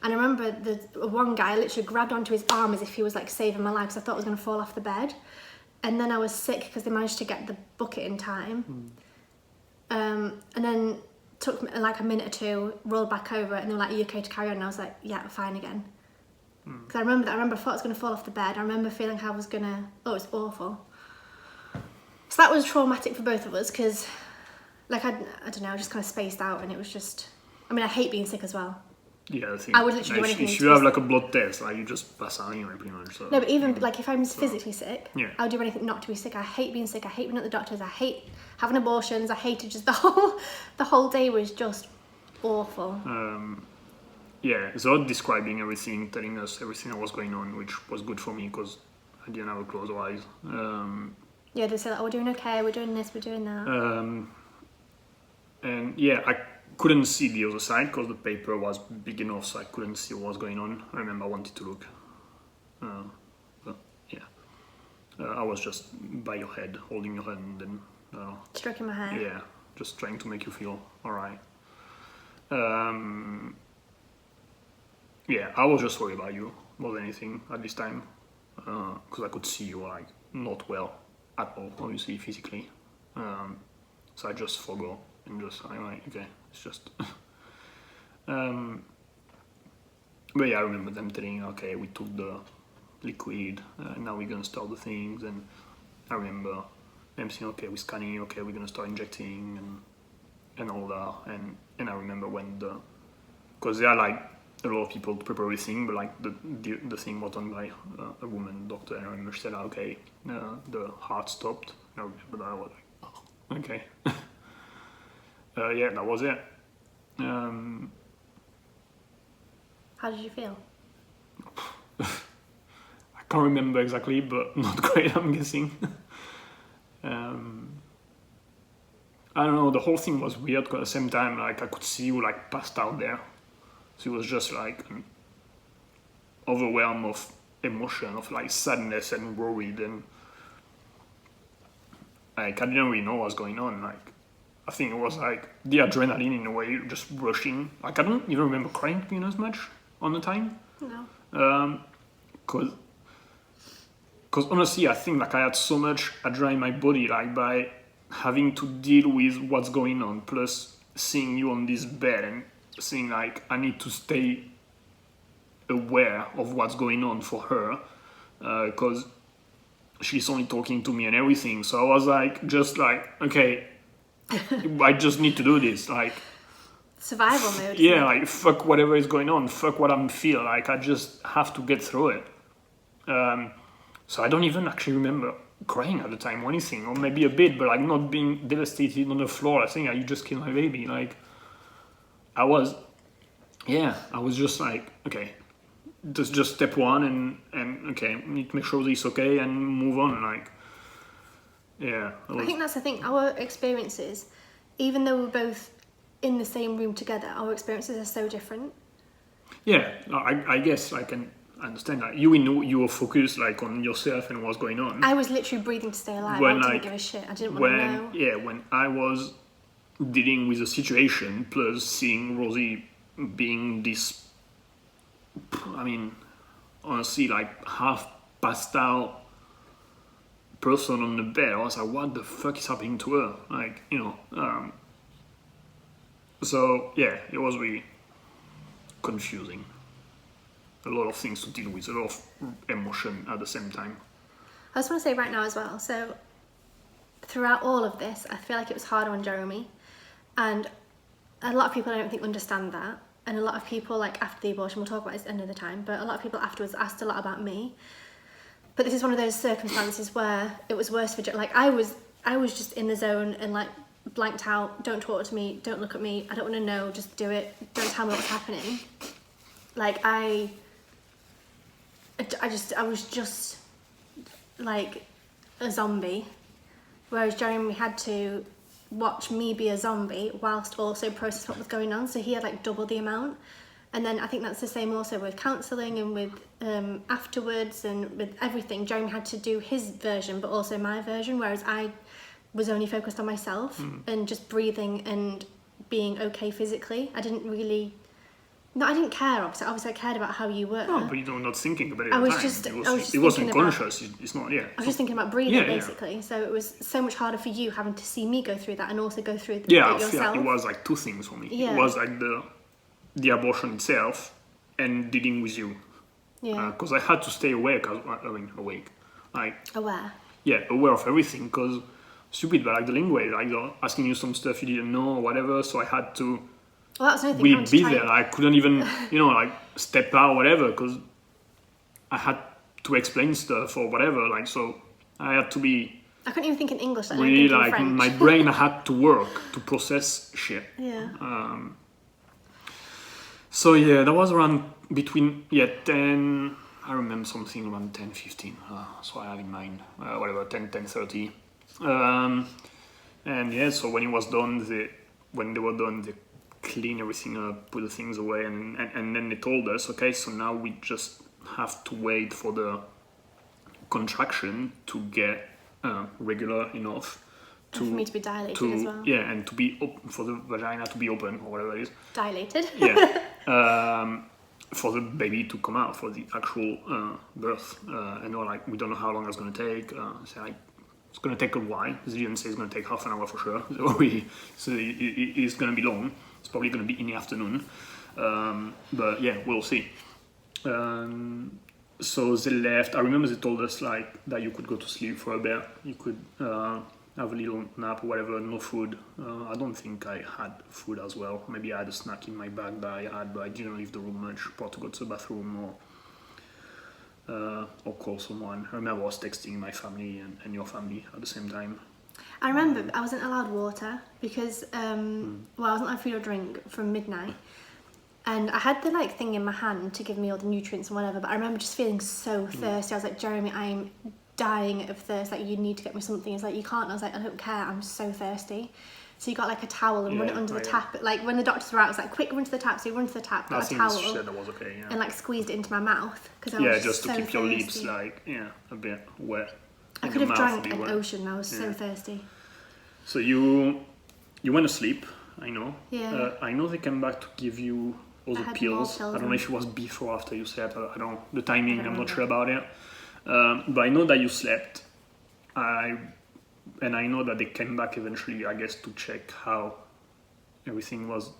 And I remember the one guy literally grabbed onto his arm as if he was like saving my life because I thought I was going to fall off the bed. And then I was sick because they managed to get the bucket in time. And then took like a minute or 2, rolled back over and they were like, are you okay to carry on? And I was like, yeah, fine again. Because I remember I thought I was going to fall off the bed. I remember feeling like I was going to, it was awful. So that was traumatic for both of us because like, I don't know, I just kind of spaced out and it was just, I mean, I hate being sick as well. Yeah, I would literally do anything. If you have like a blood test, like you just pass out anyway, pretty much. So. No, but even like if I'm physically sick, yeah. I would do anything not to be sick. I hate being sick. I hate being at the doctors. I hate having abortions. I hated just the whole day was just awful. Yeah, so describing everything, telling us everything that was going on, which was good for me because I didn't have a closed eyes. Yeah, they said, oh, we're doing okay. We're doing this. We're doing that. And yeah, I couldn't see the other side because the paper was big enough, so I couldn't see what was going on. I remember I wanted to look, but yeah, I was just by your head, holding your hand, and stroking my hair. Yeah, just trying to make you feel all right. Yeah, I was just worried about you more than anything at this time because I could see you like not well at all, obviously physically. So I just forgot. And just, I'm like, okay, it's just... but yeah, I remember them telling, okay, we took the liquid, now we're going to start the things, and I remember them saying, okay, we're scanning, okay, we're going to start injecting, and all that, and I remember when because there are like a lot of people to prepare everything, but like the thing was done by a woman doctor, and I remember she said, okay, the heart stopped, and I remember that I was like, oh, okay. Yeah, that was it. How did you feel? I can't remember exactly, but not great, I'm guessing. I don't know, the whole thing was weird because at the same time, like, I could see you like passed out there. So it was just like an overwhelm of emotion, of like sadness and worried, and like I didn't really know what was going on. Like, I think it was like the adrenaline in a way, just rushing. Like I don't even remember crying, you know, as much on the time. No. Because honestly, I think like I had so much adrenaline in my body, like by having to deal with what's going on, plus seeing you on this bed and seeing like I need to stay aware of what's going on for her, because she's only talking to me and everything. So I was like, just like, okay. I just need to do this, like survival mode. Yeah, like fuck whatever is going on, fuck what I'm feeling. Like I just have to get through it. So I don't even actually remember crying at the time or anything, or maybe a bit, but like not being devastated on the floor. I think you just killed my baby. Like I was just like, okay, that's just step one, and okay, need to make sure this okay and move on. Like. Yeah, I think that's the thing. Our experiences, even though we're both in the same room together, our experiences are so different. Yeah, I guess I can understand that. You were focused like on yourself and what's going on. I was literally breathing to stay alive. I didn't give a shit. I didn't want to know. Yeah, when I was dealing with the situation, plus seeing Rosie being this, I mean, honestly, like half passed out, person on the bed. I was like, what the fuck is happening to her? Like, so yeah, it was really confusing. A lot of things to deal with, a lot of emotion at the same time. I just want to say right now as well, so throughout all of this, I feel like it was harder on Jeremy, and a lot of people I don't think understand that, and a lot of people, like after the abortion, we'll talk about this another time, but a lot of people afterwards asked a lot about me. But this is one of those circumstances where it was worse for like I was just in the zone and like blanked out. Don't talk to me, don't look at me, I don't want to know, just do it, don't tell me what's happening. Like I was just like a zombie, whereas Jeremy had to watch me be a zombie whilst also process what was going on, so he had like double the amount. And then I think that's the same also with counselling and with afterwards and with everything. Jeremy had to do his version but also my version, whereas I was only focused on myself and just breathing and being okay physically. I didn't care, obviously I cared about how you were. No, but you're not thinking about it I at was the time. just It wasn't thinking conscious, it's not, yeah. I was just thinking about breathing, basically. Yeah. So it was so much harder for you having to see me go through that and also go through it Yeah, I yourself. feel like it was like two things for me. Yeah. It was like the abortion itself and dealing with you. Yeah. Because I had to stay awake, like Aware. yeah, aware of everything. Because stupid, but like the language, like they're asking you some stuff you didn't know or whatever. So I had to Well, that's another thing. really be there. I couldn't even, like step out or whatever, because I had to explain stuff or whatever. Like, so I had to be I couldn't even think in English. Like, really think in like French. my brain had to work to process shit. Yeah. So yeah, that was around between 10. I remember something around 10:15. So I have in mind whatever 10:30. And yeah, so when it was done, when they were done, they clean everything up, put the things away, and then they told us, okay, so now we just have to wait for the contraction to get regular enough. For me to be dilated as well. Yeah, and to be for the vagina to be open or whatever it is. Dilated. Yeah. For the baby to come out, for the actual birth. And we're like, we don't know how long it's going to take. So like, it's going to take a while. The didn't say it's going to take half an hour for sure. So it's going to be long. It's probably going to be in the afternoon. But yeah, we'll see. So they left. I remember they told us like that you could go to sleep for a bit. You could have a little nap or whatever. No food. I don't think I had food as well. Maybe I had a snack in my bag that I had, but I didn't leave the room much. Probably to go to the bathroom or call someone. I remember I was texting my family and your family at the same time. I remember I wasn't allowed water because I wasn't allowed food or drink from midnight. And I had the like thing in my hand to give me all the nutrients and whatever, but I remember just feeling so thirsty. I was like, Jeremy, I'm dying of thirst, like you need to get me something. He's like, you can't. I was like, I don't care, I'm so thirsty. So you got like a towel and run it under the tap. Like when the doctors were out, I was like, quick, run to the tap. So you run to the tap, got a towel, said that was okay, yeah. and like squeezed it into my mouth because I was just so to keep your thirsty. lips like a bit wet. I could have drank an ocean. I was so thirsty. So you went to sleep. I know. Yeah. I know they came back to give you all the pills. I don't know if it was before or after you slept. I don't. The timing, I'm not sure about it. But I know that you slept. And I know that they came back eventually, I guess, to check how everything was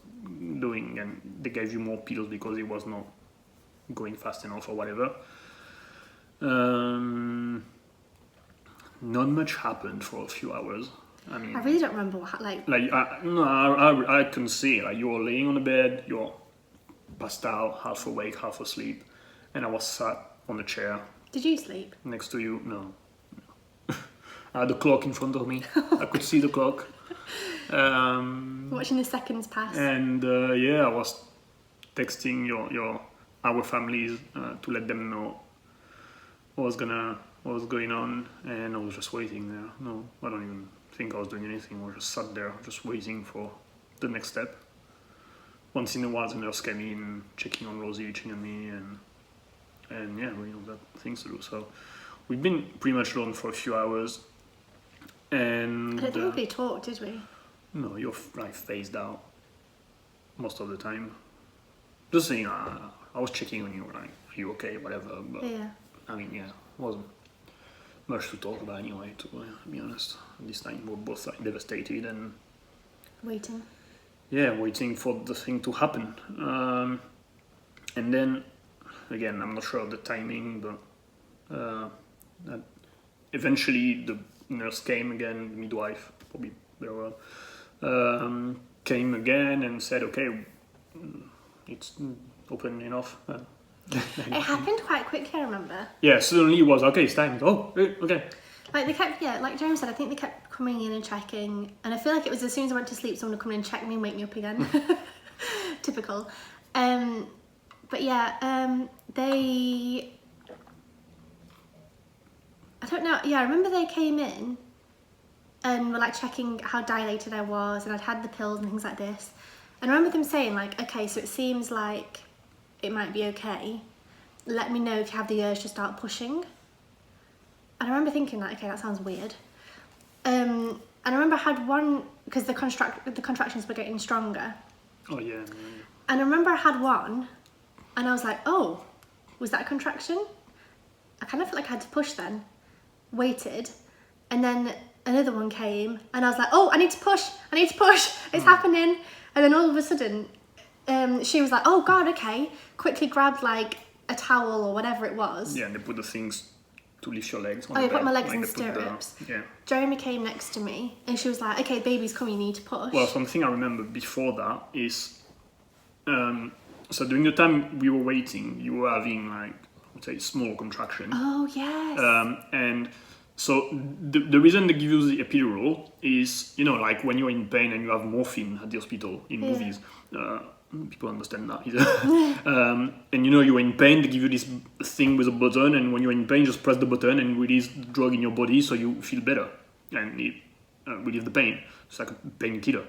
doing, and they gave you more pills because it was not going fast enough or whatever. Not much happened for a few hours. I mean, I really don't remember what I can see like you were laying on the bed, you're passed out, half awake, half asleep, and I was sat on a chair. Did you sleep? Next to you? No. I had the clock in front of me. I could see the clock. Watching the seconds pass. And I was texting our families to let them know what was going on, and I was just waiting there. No, I don't even think I was doing anything. I just sat there, just waiting for the next step. Once in a while, the nurse came in, checking on Rosie, checking on me, and yeah, we got things to do. So we've been pretty much alone for a few hours. And I don't think we talked, did we? No, you're like phased out most of the time. Just saying, I was checking on you, like, are you okay, whatever. But yeah. I mean, yeah, wasn't much to talk about anyway, to be honest. This time we're both like devastated and waiting for the thing to happen. And then, again, I'm not sure of the timing, but eventually the nurse came again, the midwife, probably very well, came again and said, okay, it's open enough. It happened quite quickly, I remember. Yeah, suddenly it was, okay, it's time. Oh, okay. Like they kept, like Jeremy said, I think they kept coming in and checking, and I feel like it was as soon as I went to sleep, someone would come in and check me and wake me up again. Typical. But yeah, they, I don't know, yeah, I remember they came in and were like checking how dilated I was, and I'd had the pills and things like this. And I remember them saying like, okay, so it seems like it might be okay. Let me know if you have the urge to start pushing. And I remember thinking like, okay, that sounds weird. And I remember I had one, because the contractions were getting stronger. Oh yeah. And I remember I had one, and I was like, oh, was that a contraction? I kind of felt like I had to push then. Waited, and then another one came, and I was like, oh, I need to push, it's happening. And then all of a sudden, she was like, oh God, okay. Quickly grabbed like a towel or whatever it was. Yeah, and they put the things to lift your legs on Oh, the I put bed, my legs like in they put stirrups. yeah. Jeremy came next to me, and she was like, okay, baby's coming, you need to push. Well, something I remember before that is, so during the time we were waiting, you were having like, I would say, small contraction. Oh, yes. And so the reason they give you the epidural is, you know, like when you're in pain and you have morphine at the hospital in movies. People understand that either. And you know, you're in pain, they give you this thing with a button, and when you're in pain, just press the button and release the drug in your body so you feel better and it relieve the pain. It's like a painkiller.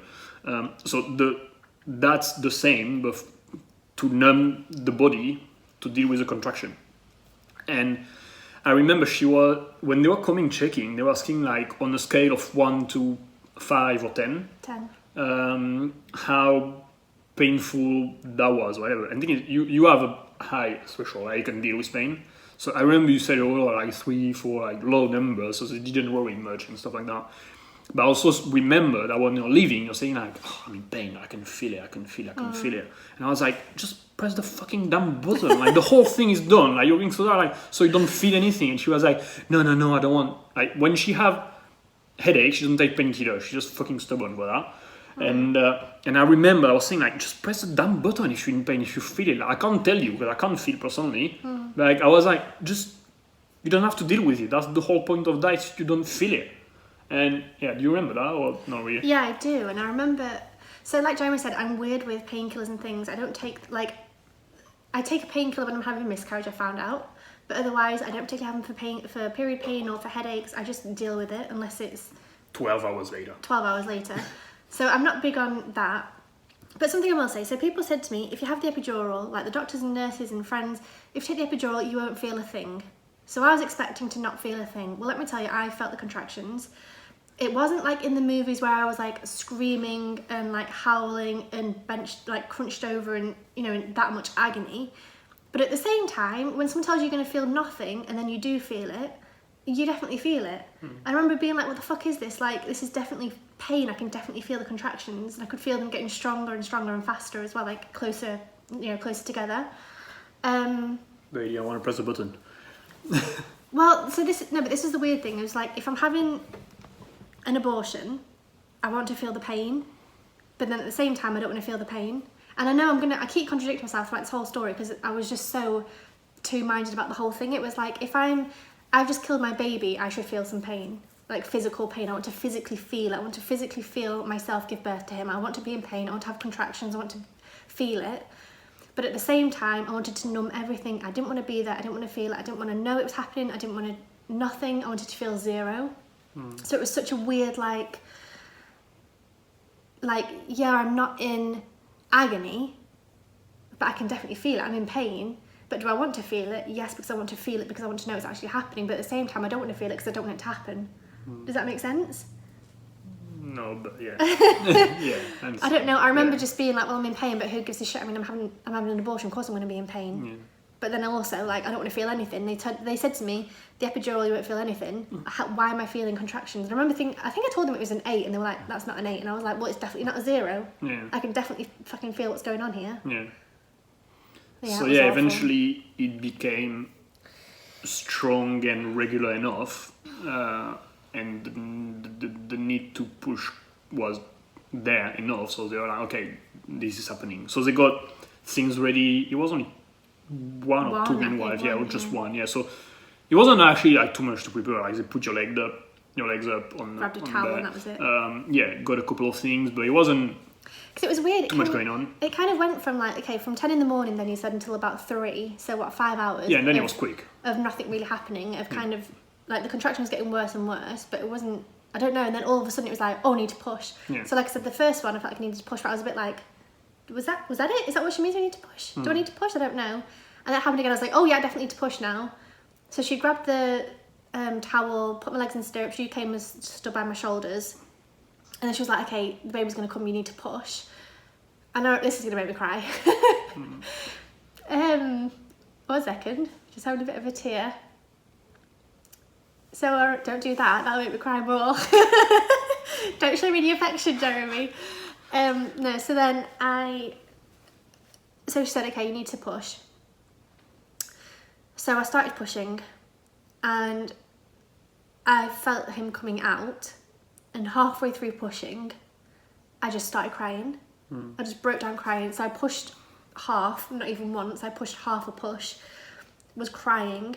So that's the same, but to numb the body to deal with the contraction. And I remember when they were coming checking, they were asking like on a scale of 1 to 5 or 10. 10. How painful that was, whatever. And the thing is, you have a high threshold, like you can deal with pain. So I remember you said, oh, like 3, 4, like low numbers, so they didn't worry much and stuff like that. But also remember that when you're leaving, you're saying like, oh, I'm in pain, I can feel it. And I was like, just press the fucking damn button. Like the whole thing is done. Like you're being so like, so you don't feel anything. And she was like, no, I don't want. Like when she have headache, she doesn't take painkiller. She's just fucking stubborn for that. And I remember I was saying like, just press the damn button if you're in pain, if you feel it. Like, I can't tell you because I can't feel personally. Like I was like, just you don't have to deal with it. That's the whole point of that. Is you don't feel it. And yeah, do you remember that or not really? Yeah, I do. And I remember, so like Jeremy said, I'm weird with painkillers and things. I don't take, like, I take a painkiller when I'm having a miscarriage, I found out. But otherwise, I don't particularly have them for period pain or for headaches. I just deal with it unless it's 12 hours later. 12 hours later. So I'm not big on that. But something I will say, so people said to me, if you have the epidural, like the doctors and nurses and friends, if you take the epidural, you won't feel a thing. So I was expecting to not feel a thing. Well, let me tell you, I felt the contractions. It wasn't like in the movies where I was like screaming and like howling and crunched over and, you know, in that much agony. But at the same time, when someone tells you you're going to feel nothing and then you do feel it, you definitely feel it. I remember being like, what the fuck is this? Like, this is definitely pain. I can definitely feel the contractions. And I could feel them getting stronger and stronger and faster as well, like closer together. But you don't want to press the button. Well, so this is the weird thing. It was like, if I'm having an abortion, I want to feel the pain, but then at the same time I don't want to feel the pain. And I know I keep contradicting myself throughout this whole story because I was just so two-minded about the whole thing. It was like, if I've just killed my baby, I should feel some pain, like physical pain. I want to physically feel it. I want to physically feel myself give birth to him. I want to be in pain. I want to have contractions. I want to feel it. But at the same time, I wanted to numb everything. I didn't want to be there. I didn't want to feel it. I didn't want to know it was happening. I didn't want to nothing. I wanted to feel zero. So it was such a weird, like, yeah, I'm not in agony, but I can definitely feel it. I'm in pain, but do I want to feel it? Yes, because I want to feel it because I want to know it's actually happening. But at the same time, I don't want to feel it because I don't want it to happen. Does that make sense? No, but yeah. Yeah. I don't know. I remember just being like, well, I'm in pain, but who gives a shit? I mean, I'm having an abortion. Of course I'm going to be in pain. but then also like I don't want to feel anything. They said to me, the epidural, you won't feel anything. Why am I feeling contractions? And I remember thinking, I think I told them it was an 8, and they were like, that's not an 8, and I was like, well, it's definitely not a 0. Yeah. I can definitely fucking feel what's going on here. Yeah. Yeah, So it was awful. eventually it became strong and regular enough, and the need to push was there enough. So they were like, okay, this is happening. So they got things ready. It was only one or two midwives, yeah, or just one, yeah. So it wasn't actually like too much to prepare. Like they put your legs up on Grabbed a towel and that was it. Yeah, got a couple of things, but it wasn't Because it was weird. too much going on. It kind of went from like, okay, from 10 in the morning, then you said, until about 3. So what, 5 hours? Yeah, and then it was quick. Of nothing really happening, of kind of, like the contraction was getting worse and worse, but it wasn't, I don't know, and then all of a sudden it was like, oh, I need to push. Yeah. So like I said, the first one, I felt like I needed to push, but I was a bit like, was that it? Is that what she means I need to push? Do I need to push? I don't know. And that happened again, I was like, oh yeah, I definitely need to push now. So she grabbed the towel, put my legs in stirrups, she came and stood by my shoulders, and then she was like, okay, the baby's going to come, you need to push. I know this is going to make me cry. 1 second, just having a bit of a tear. So don't do that, that'll make me cry more. Don't show me the affection, Jeremy. No, so then so she said, okay, you need to push. So I started pushing, and I felt him coming out, and halfway through pushing, I just started crying. I just broke down crying. So I pushed half, not even once, I pushed half a push, was crying,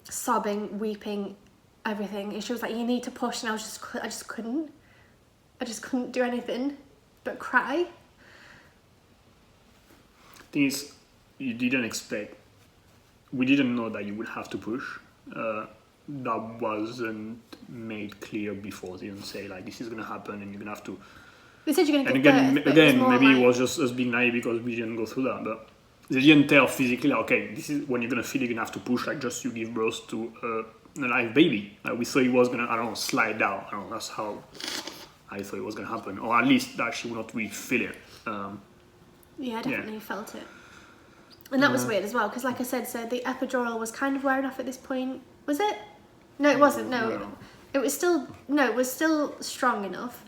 sobbing, weeping, everything. And she was like, you need to push, and I just couldn't do anything but cry. Thing is, we didn't know that you would have to push. That wasn't made clear before. They didn't say like, this is gonna happen and you're gonna have to. They said you're gonna And give again, birth, but it was maybe like, it was just us being naive because we didn't go through that. But they didn't tell physically, like, okay, this is when you're gonna feel you're gonna have to push, like just you give birth to a live baby. Like we thought it was gonna, I don't know, slide down. I don't know, that's how I thought it was gonna happen, or at least that she would not really feel it. yeah, I definitely felt it. And that was weird as well, because like I said, so the epidural was kind of wearing off at this point. Was it? No, it wasn't. No. It was still strong enough.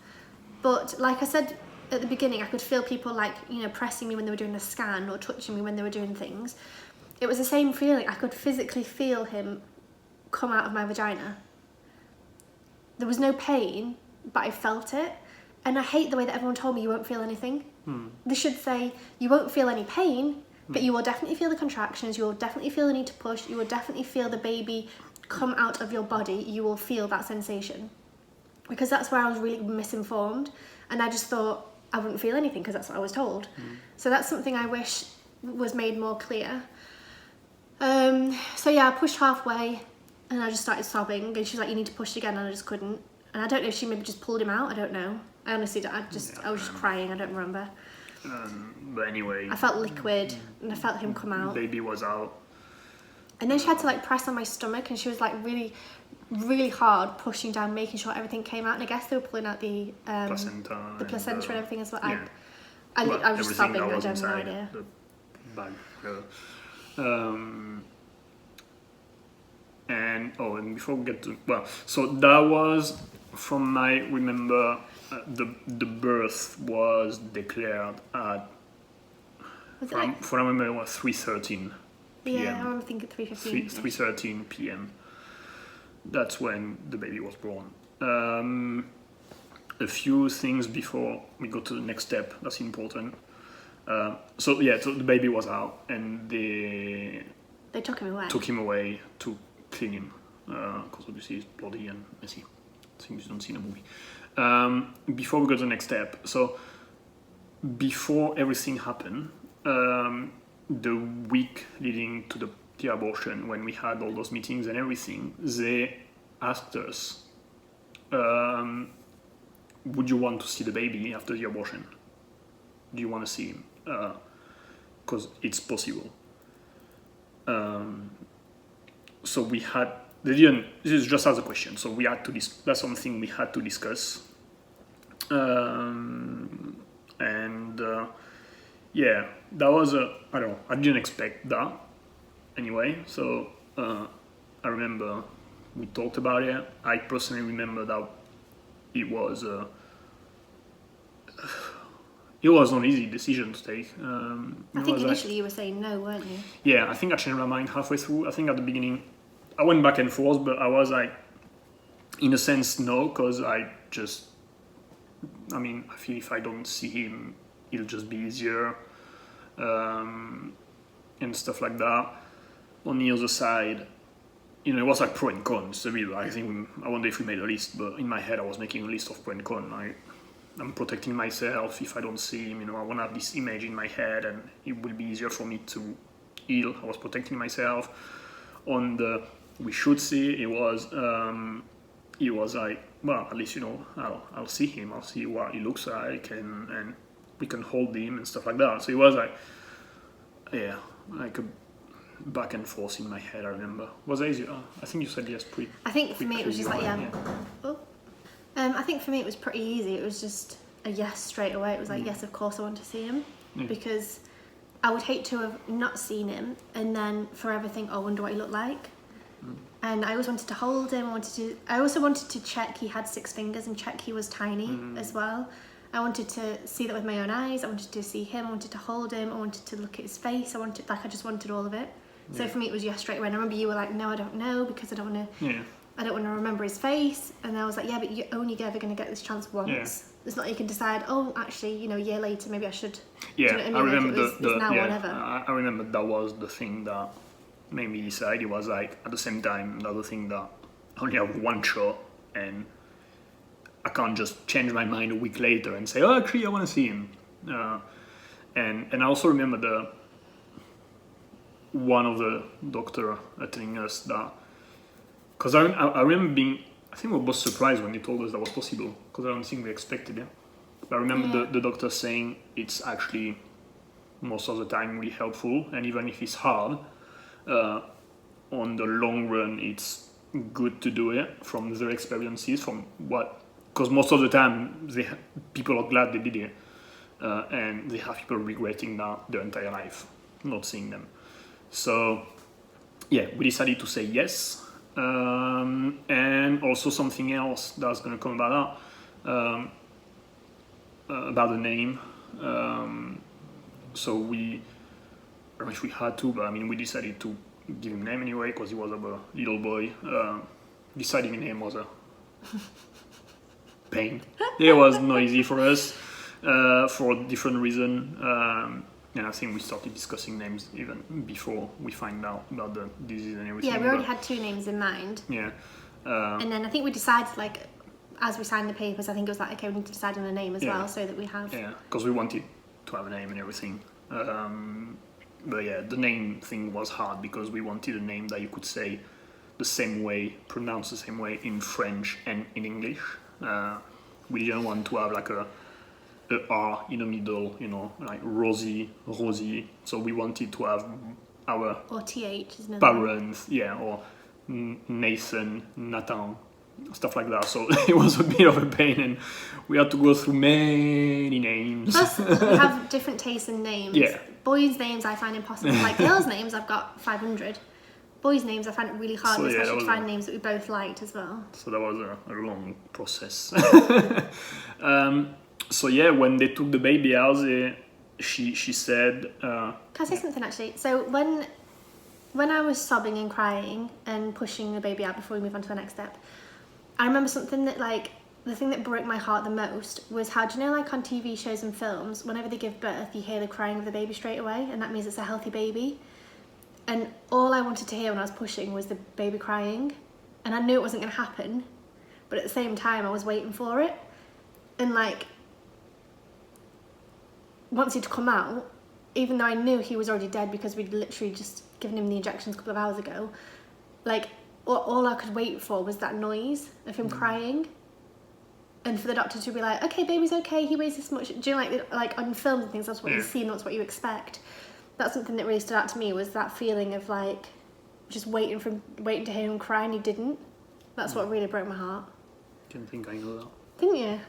But like I said at the beginning, I could feel people like, pressing me when they were doing a scan or touching me when they were doing things. It was the same feeling. I could physically feel him come out of my vagina. There was no pain, but I felt it. And I hate the way that everyone told me you won't feel anything. They should say you won't feel any pain, but you will definitely feel the contractions, you will definitely feel the need to push, you will definitely feel the baby come out of your body, you will feel that sensation. Because that's where I was really misinformed, and I just thought I wouldn't feel anything because that's what I was told. So that's something I wish was made more clear. So yeah, I pushed halfway and I just started sobbing, and she was like, you need to push again, and I just couldn't. And I don't know if she maybe just pulled him out, I don't know. I honestly don't, I was just crying, I don't remember. But anyway, I felt liquid and I felt him come out. Baby was out. And then she had to like press on my stomach, and she was like really, really hard pushing down, making sure everything came out. And I guess they were pulling out the placenta and everything as well. Yeah. I was just sobbing. I was don't have no inside idea. the bag. And before we get to so that was from my remember. The birth was declared at. Was it like? For I remember, it was 3:13 p.m. Yeah, I remember thinking 3:15. 3:13 p.m. That's when the baby was born. A few things before we go to the next step. That's important. So the baby was out, and they took him away. Took him away to clean him, because obviously it's bloody and messy. Things you don't see in a movie. Before we go to the next step, so before everything happened, the week leading to the abortion, when we had all those meetings and everything, they asked us, would you want to see the baby after the abortion? Do you want to see him? Because it's possible. So we had, this is just as a question, so we had to, that's something we had to discuss. That was I didn't expect that. anyway. So I remember we talked about it. I personally remember that it was not an easy decision to take. I think initially you were saying no, weren't you? Yeah, I think I changed my mind halfway through. I think at the beginning I went back and forth, but I was like, in a sense, no, because I feel if I don't see him, it'll just be easier, and stuff like that. On the other side, it was like pro and cons. I wonder if we made a list, but in my head I was making a list of pro and con. I'm protecting myself if I don't see him. I want to have this image in my head, and it will be easier for me to heal. I was protecting myself. On the we should see, it was like, well, at least I'll see him. I'll see what he looks like, and we can hold him and stuff like that. So it was like, yeah, like a back and forth in my head. I remember. Was it easy? I think you said yes. I think for me it was just like I think for me it was pretty easy. It was just a yes straight away. It was like, yes, of course I want to see him, because I would hate to have not seen him and then forever think, oh, I wonder what he looked like. And I always wanted to hold him. I also wanted to check he had 6 fingers and check he was tiny as well. I wanted to see that with my own eyes. I wanted to see him. I wanted to hold him. I wanted to look at his face. I just wanted all of it. So for me, it was yes straight away. And I remember you were like, no, I don't know, because I don't want to remember his face. And I was like, yeah, but you're only ever going to get this chance once. Yeah. It's not like you can decide, oh, actually, a year later, maybe I should. Yeah, do you know what I mean? remember it's now or never. I remember that was the thing that made me decide. It was like, at the same time, another thing that I only have one shot, and I can't just change my mind a week later and say, oh, actually, I want to see him. And I also remember one of the doctor telling us that, because I remember I think we were both surprised when they told us that was possible, because I don't think we expected it. But I remember the doctor saying it's actually most of the time really helpful, and even if it's hard, on the long run it's good to do it from their experiences, because most of the time people are glad they did it, and they have people regretting that their entire life, not seeing them. So yeah, we decided to say yes. And also something else that's going to come about the name. So I don't know if we had to, but we decided to give him a name anyway, because he was a little boy. Deciding a name was a pain. It was not easy for us, for a different reason. And I think we started discussing names even before we find out about the disease and everything. Yeah, we already had 2 names in mind. Yeah. And then I think we decided, like, as we signed the papers, I think it was like, okay, we need to decide on a name as well, so that we have... Yeah, because we wanted to have a name and everything. But yeah, the name thing was hard, because we wanted a name that you could say the same way, pronounce the same way in French and in English. We didn't want to have like a R in the middle, like Rosie. So we wanted to have our or TH, isn't it? Parents, or Nathan, stuff like that. So it was a bit of a pain, and we had to go through many names. Plus, we have different tastes in names. Yeah. Boys' names I find impossible. Like girls' names, I've got 500. Boys' names I find it really hard, especially to find names that we both liked as well. So that was a long process. So yeah, when they took the baby out, she said... Can I say something actually? So when I was sobbing and crying and pushing the baby out before we move on to the next step, I remember something that, like, the thing that broke my heart the most was how, do you know, like on TV shows and films, whenever they give birth, you hear the crying of the baby straight away, and that means it's a healthy baby. And all I wanted to hear when I was pushing was the baby crying, and I knew it wasn't going to happen, but at the same time I was waiting for it. And like, once he'd come out, even though I knew he was already dead because we'd literally just given him the injections a couple of hours ago, like, all I could wait for was that noise of him crying, and for the doctor to be like, okay, baby's okay, he weighs this much. Do you know, like on films and things, that's what you see and that's what you expect. That's something that really stood out to me, was that feeling of like just waiting to hear him cry, and he didn't. That's what really broke my heart. Didn't think I knew that. Didn't you?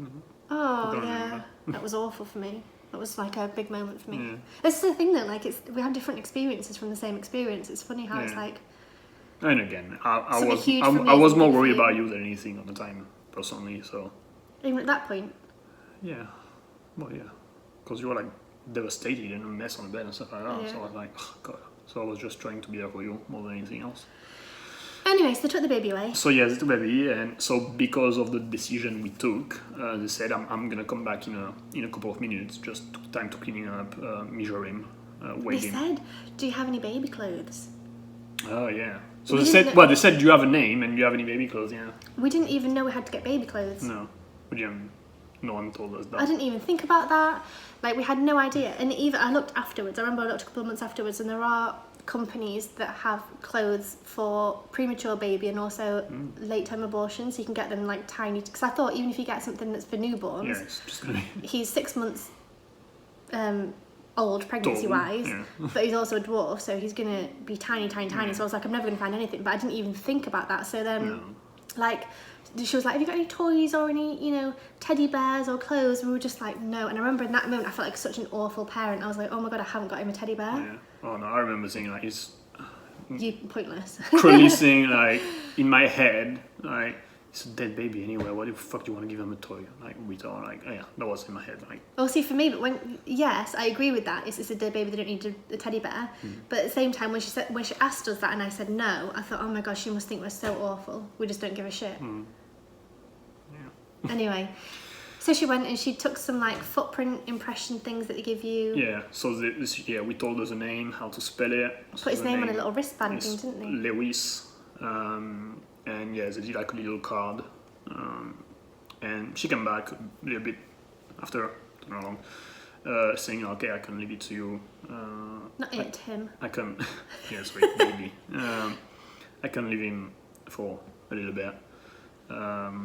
Mm-hmm. Oh yeah, that was awful for me. That was like a big moment for me. Yeah. This is the thing though, like we have different experiences from the same experience. It's funny how it's like. And again, I Something was huge for me I was isn't more big for worried you. about you than anything at the time, personally. So Even at that point. yeah, well yeah, because you were like devastated and a mess on the bed and stuff like that. Yeah. So I was like, oh god. So I was just trying to be there for you more than anything else. Anyway, so they took the baby away. So yes, the baby, and so because of the decision we took, they said I'm gonna come back in a couple of minutes, just time to clean him up, measure him, weigh They him. said, "Do you have any baby clothes?" Oh yeah. So We they didn't said, know- well, they said, do you have a name and do you have any baby clothes? Yeah. We didn't even know we had to get baby clothes. No. But yeah, no one told us that. I didn't even think about that. Like we had no idea. And even I looked afterwards. I remember I looked a couple of months afterwards, and there are companies that have clothes for premature baby and also late term abortion, so you can get them like tiny. Because I thought even if you get something that's for newborns, Yeah, it's just gonna be he's 6 months old pregnancy wise, yeah. but he's also a dwarf, so he's gonna be tiny. Yeah. So I was like, I'm never gonna find anything. But I didn't even think about that. So then, No. like, she was like, have you got any toys or any, teddy bears or clothes? And we were just like, no. And I remember in that moment, I felt like such an awful parent. I was like, oh my god, I haven't got him a teddy bear. Yeah. Oh no, I remember saying like it's You pointless. currently saying like in my head like it's a dead baby anyway. What the fuck do you want to give him a toy? Like we thought like oh, yeah, that was in my head like. Well, see, for me, but yes, I agree with that. It's a dead baby. They don't need a teddy bear. But at the same time, when she asked us that, and I said no, I thought, oh my gosh, she must think we're so awful. We just don't give a shit. Yeah. Anyway, so she went and she took some like footprint impression things that they give you. Yeah. So we told us a name, how to spell it. So Put his the name on a little wristband thing, is didn't they? Lewis. And yeah, they did like a little card. And she came back a little bit after, I don't know how long, saying, okay, I can leave it to you. Not it, him. I can, yes, wait, maybe. I can leave him for a little bit.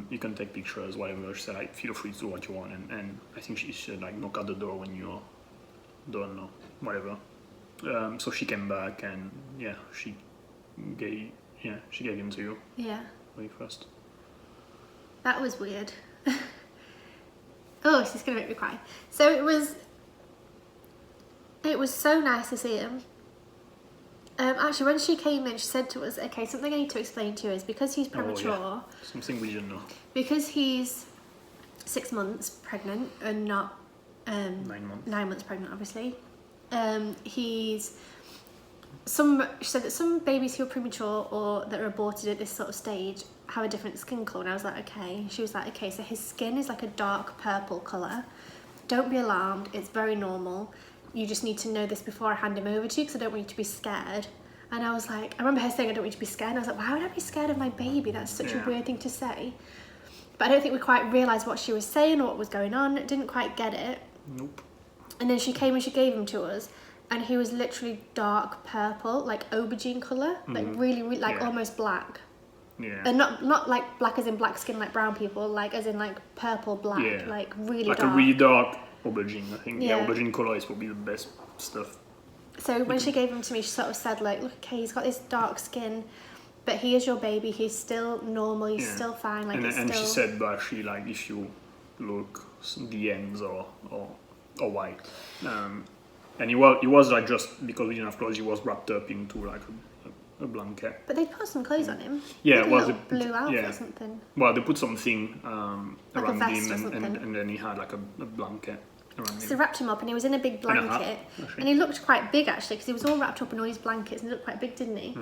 You can take pictures, whatever. She said, like, feel free to do what you want. And I think she said, like, knock at the door when you're done or whatever. So she came back and, yeah, she gave him to you. Yeah. Way first. That was weird. Oh, she's gonna make me cry. So it was so nice to see him. Actually, when she came in, she said to us, okay, something I need to explain to you is because he's premature, Oh, yeah. Something we didn't know. because he's 6 months pregnant and not 9 months. 9 months pregnant, obviously. She said that some babies who are premature or that are aborted at this sort of stage have a different skin colour, and I was like, okay. She was like, okay, so his skin is like a dark purple colour. Don't be alarmed, it's very normal. You just need to know this before I hand him over to you because I don't want you to be scared. And I was like, I remember her saying I don't want you to be scared, and I was like, why would I be scared of my baby? That's such a weird thing to say. But I don't think we quite realised what she was saying or what was going on. Didn't quite get it. Nope. And then she came and she gave him to us, and he was literally dark purple, like aubergine colour, like really, really, like almost black. Yeah. And not like black as in black skin like brown people, like as in like purple black, like really like dark. a really dark aubergine. I think Yeah. aubergine colour is probably the best stuff. So when she gave him to me, she sort of said like, look, okay, he's got this dark skin, but he is your baby. He's still normal. He's still fine. Like and she said, but actually, like if you look, the ends are white. And he was like, just because we didn't have clothes, he was wrapped up into like a blanket. But they put some clothes on him. Yeah, like well, a blue outfit or something. Well, they put something Like a around vest him, or something. and then he had like a blanket around So him. they wrapped him up, and he was in a big blanket, and he looked quite big actually, because he was all wrapped up in all these blankets, and he looked quite big, didn't he?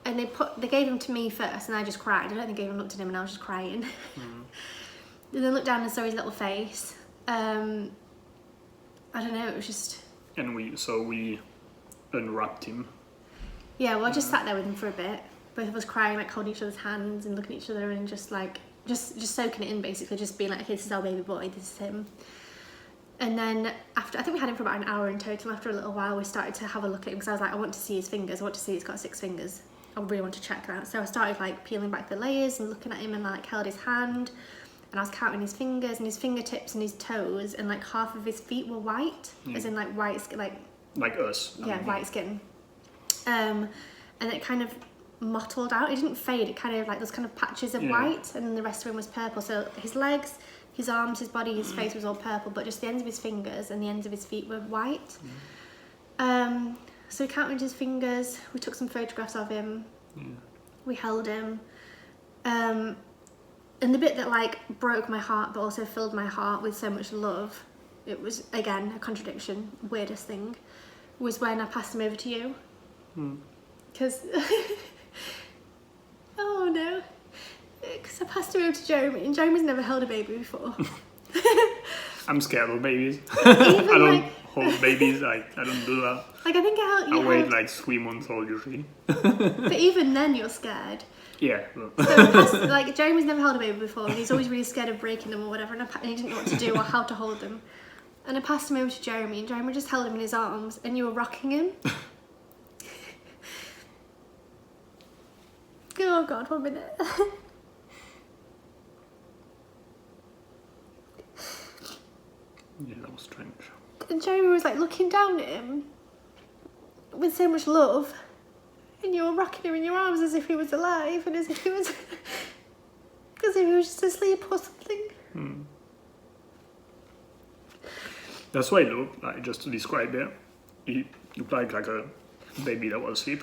And they gave him to me first, and I just cried. I don't think they even looked at him, and I was just crying. And then looked down and saw his little face. I don't know. It was just. And we unwrapped him. Yeah, well, I just sat there with him for a bit. Both of us crying, like holding each other's hands and looking at each other, and just like just soaking it in, basically, just being like, okay, this is our baby boy, this is him. And then after, I think we had him for about an hour in total. After a little while, we started to have a look at him because I was like, I want to see his fingers. I want to see he's got 6 fingers. I really want to check that. So I started like peeling back the layers and looking at him, and like held his hand, and I was counting his fingers and his fingertips and his toes, and like half of his feet were white, as in like white skin, like us. white skin. And it kind of, mottled out. It didn't fade. It kind of like those kind of patches of white, and then the rest of him was purple. So his legs, his arms, his body, his face was all purple, but just the ends of his fingers and the ends of his feet were white. So we counted his fingers. We took some photographs of him. We held him. And the bit that like broke my heart, but also filled my heart with so much love, it was again a contradiction, weirdest thing, was when I passed him over to you. Because oh no, because I passed him over to Jeremy, and Jeremy's never held a baby before. I'm scared of babies. Even I don't like, hold babies. I don't do that. like I think I wait like 3 months old usually. But even then, you're scared. Yeah. So like Jeremy's never held a baby before, and he's always really scared of breaking them or whatever, and he didn't know what to do or how to hold them. And I passed him over to Jeremy, and Jeremy just held him in his arms, and you were rocking him. Oh God, 1 minute. Yeah, that was strange. And Jeremy was like looking down at him with so much love, and you were rocking him in your arms as if he was alive, and as if he was, as if he was just asleep or something. That's why it looked like, just to describe it, he looked like a baby that was asleep.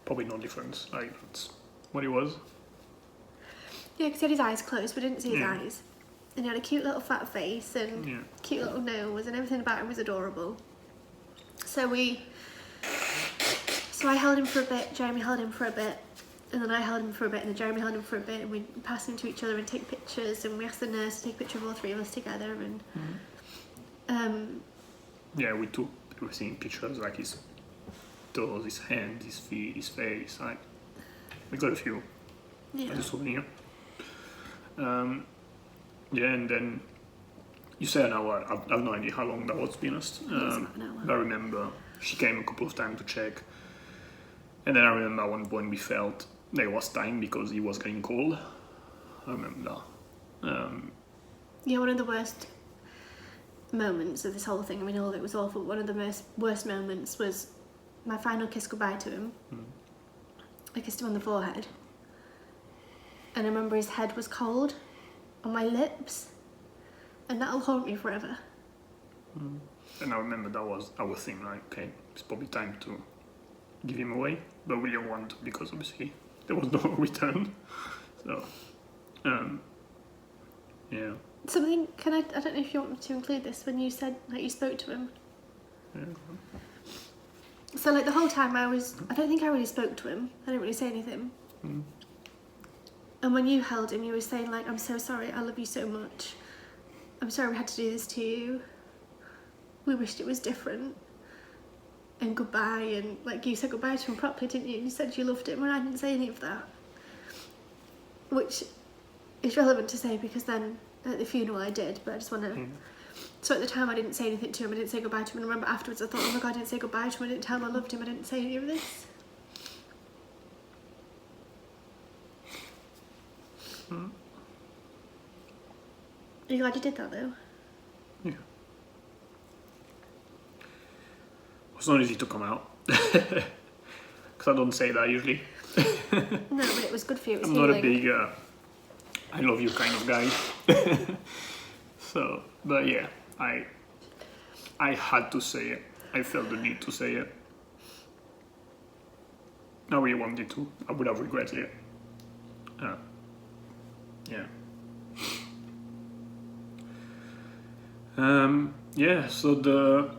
Probably no difference. Like that's what he was. Yeah, because he had his eyes closed, we didn't see his eyes. And he had a cute little fat face and cute little nose, and everything about him was adorable. So I held him for a bit, Jeremy held him for a bit, and then I held him for a bit, and then Jeremy held him for a bit, and we passed him to each other and take pictures, and we asked the nurse to take a picture of all three of us together, and yeah, we took everything pictures, like his toes, his hands, his feet, his face. Like we got a few as a souvenir. Yeah, and then you say an hour. I have no idea how long that was, to be honest. But I remember she came a couple of times to check, and then I remember at one point we felt there was time because he was getting cold. I remember that. Yeah, one of the worst moments of this whole thing, I mean, all of it was awful, but one of the worst moments was my final kiss goodbye to him. I kissed him on the forehead, and I remember his head was cold on my lips, and that'll haunt me forever. And I remember that was our thing, like, okay, it's probably time to give him away, but we didn't want to because obviously there was no return. So, yeah. Something, I don't know if you want me to include this, when you said, like, you spoke to him. Yeah. So, like, the whole time I don't think I really spoke to him. I didn't really say anything. And when you held him, you were saying, like, I'm so sorry, I love you so much. I'm sorry we had to do this to you. We wished it was different. And goodbye, and, like, you said goodbye to him properly, didn't you? And you said you loved him, and I didn't say any of that. Which is relevant to say, because then at the funeral I did, but I just want to... So at the time I didn't say anything to him, I didn't say goodbye to him, and I remember afterwards I thought, oh my God, I didn't say goodbye to him, I didn't tell him I loved him, I didn't say any of this. Are you glad you did that though? Yeah. It was not easy to come out. Because I don't say that usually. No, but it was good for you, it was I'm healing. not a big I love you kind of guy. So, but yeah, I had to say it. I felt the need to say it. I really wanted to. I would have regretted it. Yeah. Yeah, so the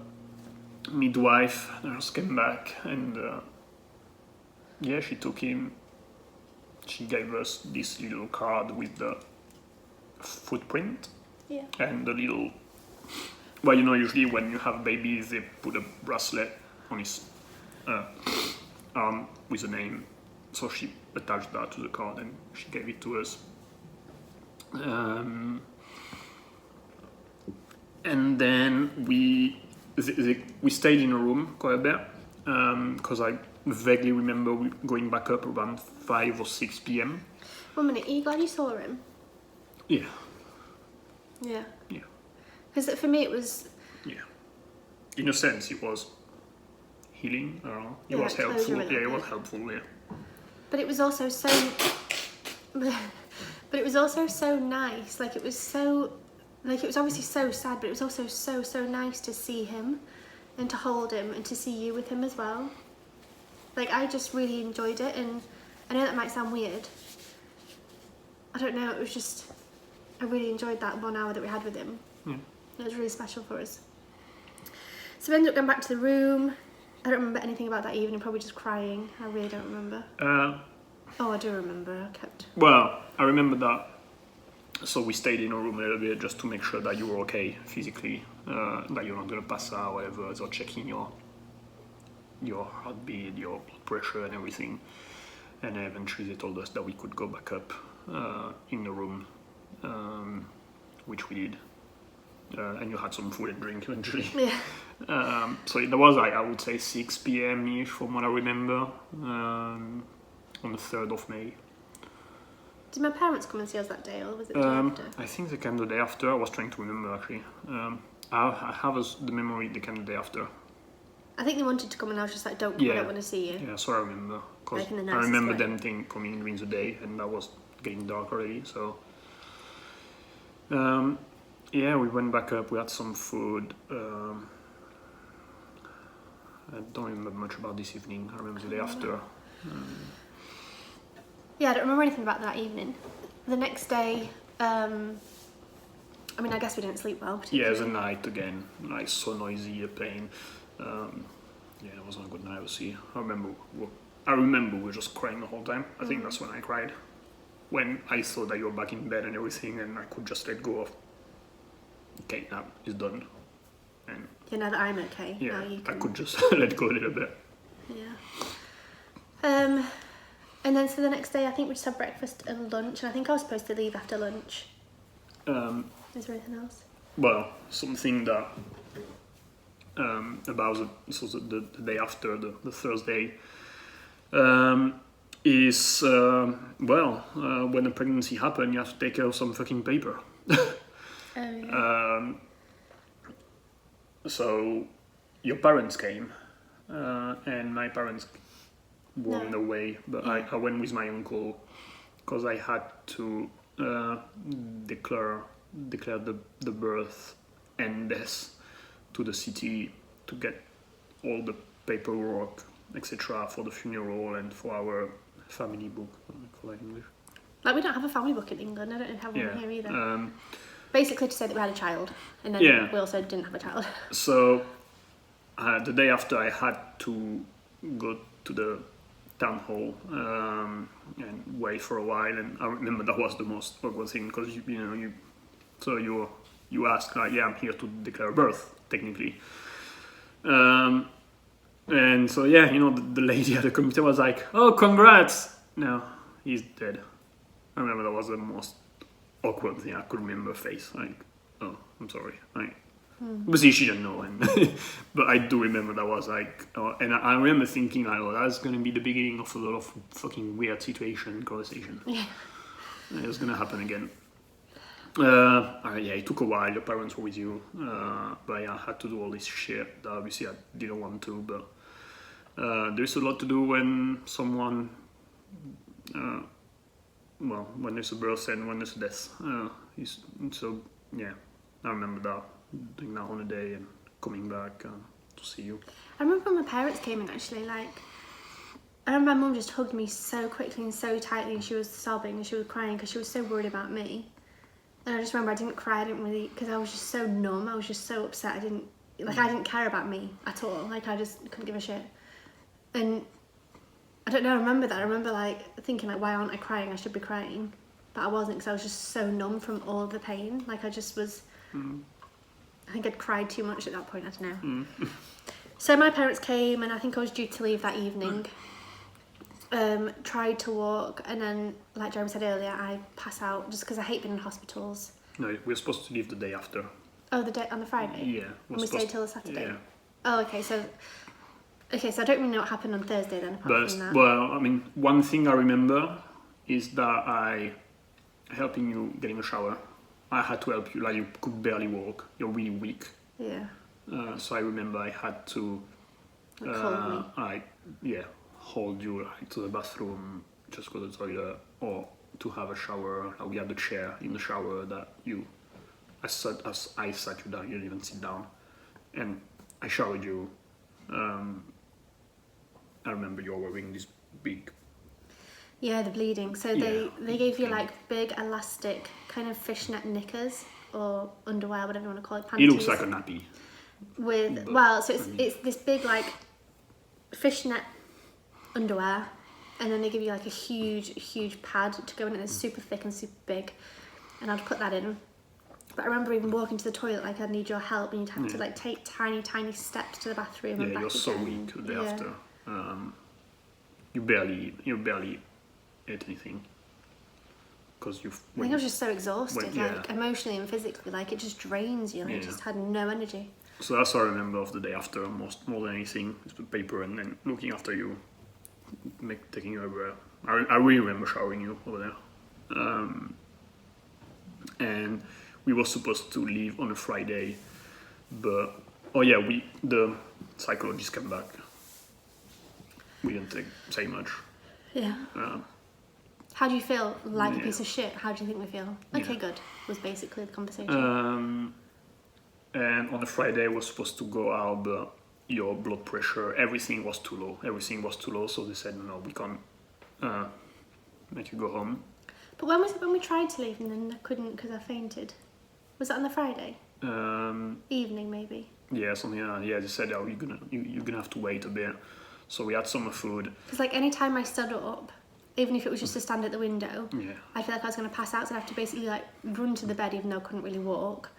midwife nurse came back, and yeah, she took him. She gave us this little card with the footprint. Yeah. And the little, well, you know, usually when you have babies, they put a bracelet on his arm with a name. So she attached that to the card and she gave it to us. And then we stayed in a room quite a bit because I vaguely remember going back up around 5 or 6 p.m. 1 minute, are you glad you saw him? Yeah. Yeah. Yeah. Because for me it was... Yeah. In a sense, healing. I don't know. It Yeah, was it closed helpful. you a little Yeah, it bit. was helpful. Yeah. But it was also so, but it was also so nice. Like it was obviously so sad, but it was also so nice to see him and to hold him and to see you with him as well. Like I just really enjoyed it, and I know that might sound weird. I don't know, it was just, I really enjoyed that 1 hour that we had with him. Yeah. It was really special for us. So we ended up going back to the room. I don't remember anything about that evening, probably just crying. I really don't remember. Oh, I do remember. Well, I remember that. So we stayed in a room a little bit just to make sure that you were okay physically, that you're not gonna pass out, whatever. So checking your heartbeat, your blood pressure, and everything. And eventually they told us that we could go back up in the room, which we did. And you had some food and drink eventually. Yeah. So that was like, I would say 6 p.m.-ish from what I remember, on the 3rd of May. Did my parents come and see us that day, or was it the day after? I think they came the day after. I was trying to remember actually. I have the memory they came the day after. I think they wanted to come and I was just like, don't come, I don't want to see you. Yeah, so I remember. Because Like in the I nicest remember way. them coming during the day, and that was getting dark already, so... yeah, we went back up, we had some food. I don't remember much about this evening. I remember the day after. Yeah, I don't remember anything about that evening. The next day, I mean, I guess we didn't sleep well. Yeah, it was a night again, like so noisy, a pain. Yeah, it wasn't a good night, obviously. I remember we were just crying the whole time. I think that's when I cried. When I saw that you were back in bed and everything, and I could just let go of, okay, now it's done. And Yeah, now that I'm okay, yeah, now you I can... could just let go a little bit. Yeah. And then so the next day, I think we just had breakfast and lunch, and I think I was supposed to leave after lunch. Is there anything else? Well, something that about the day after, the Thursday, is when a pregnancy happened, you have to take care of some fucking paper. Oh, yeah. So your parents came, and my parents were on the way, but I went with my uncle because I had to declare the birth and death to the city to get all the paperwork, etc., for the funeral and for our family book. What do I call that in English? Like, we don't have a family book in England. I don't have one here either. Basically to say that we had a child, and then we also didn't have a child. So the day after, I had to go to the town hall and wait for a while, and I remember that was the most awkward thing because you ask like, yeah, I'm here to declare birth technically, and so yeah, the lady at the computer was like, oh, congrats, no, he's dead. I remember that was the most awkward thing I could remember. Face like, oh, I'm sorry, like. Obviously she didn't know, but I do remember that was like, and I remember thinking like, oh, that's gonna be the beginning of a lot of fucking weird conversation. Yeah, it was gonna happen again. Yeah, it took a while. Your parents were with you, but yeah, I had to do all this shit that obviously I didn't want to. But there's a lot to do when someone, when there's a birth and when there's a death. So yeah, I remember that. Doing that on a day and coming back to see you. I remember when my parents came in, actually, like, I remember my mum just hugged me so quickly and so tightly, and she was sobbing and she was crying because she was so worried about me. And I just remember I didn't cry, because I was just so numb, I was just so upset, I didn't care about me at all, like, I just couldn't give a shit. And I don't know, I remember that, I remember like thinking like, why aren't I crying, I should be crying, but I wasn't, because I was just so numb from all the pain, like I just was... I think I'd cried too much at that point, I don't know. So my parents came, and I think I was due to leave that evening. Tried to walk, and then, like Jeremy said earlier, I pass out just because I hate being in hospitals. No, we're supposed to leave the day after. Oh, the day on the Friday? Yeah. And we stayed till the Saturday? Yeah. Oh, okay, so I don't really know what happened on Thursday then, apart from that. Well, I mean, one thing I remember is that I helping you get in the shower. I had to help you, like you could barely walk. You're really weak. Yeah. So I remember I had to hold you like to the bathroom, just go to the toilet, or to have a shower. Like we had the chair in the shower that as I sat you down, you didn't even sit down, and I showered you. I remember you were wearing this big. Yeah, the bleeding. So they gave you like big elastic kind of fishnet knickers or underwear, whatever you want to call it. Panties. It looks like a nappy. It's this big like fishnet underwear, and then they give you like a huge pad to go in, and it's super thick and super big, and I'd put that in. But I remember even walking to the toilet, like I need your help, and you'd have to like take tiny steps to the bathroom and back you're so weak the day after. You barely ate anything because I think I was just so exhausted, like emotionally and physically, like it just drains you. Like, I just had no energy. So that's what I remember of the day after more than anything. It's the paper and then looking after you, taking you everywhere. I really remember showering you over there. And we were supposed to leave on a Friday, but the psychologist came back. We didn't say much. Yeah. How do you feel? Like a piece of shit? How do you think we feel? Okay, good. Was basically the conversation. And on a Friday, we're supposed to go out, but your blood pressure, everything was too low. So they said, no, we can't make you go home. But when was it when we tried to leave and then I couldn't because I fainted? Was that on the Friday? Evening, maybe. Yeah, something like that. Yeah, they said, oh, you're gonna have to wait a bit. So we had some food. Because like any time I stood up, even if it was just to stand at the window, I feel like I was going to pass out, so I'd have to basically like run to the bed, even though I couldn't really walk,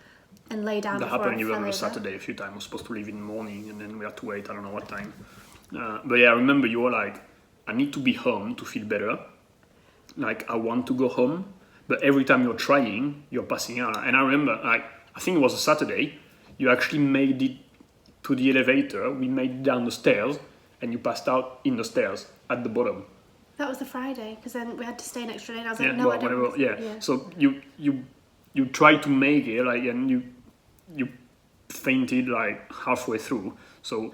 and lay down. That happened even on a Saturday a few times. I was supposed to leave in the morning, and then we had to wait. I don't know what time. But yeah, I remember you were like, I need to be home to feel better. Like I want to go home, but every time you're trying, you're passing out. And I remember, like I think it was a Saturday, you actually made it to the elevator. We made it down the stairs, and you passed out in the stairs at the bottom. That was the Friday, because then we had to stay an extra day, and I was like, no, I don't. Yeah. So you tried to make it, like, and you fainted like halfway through. So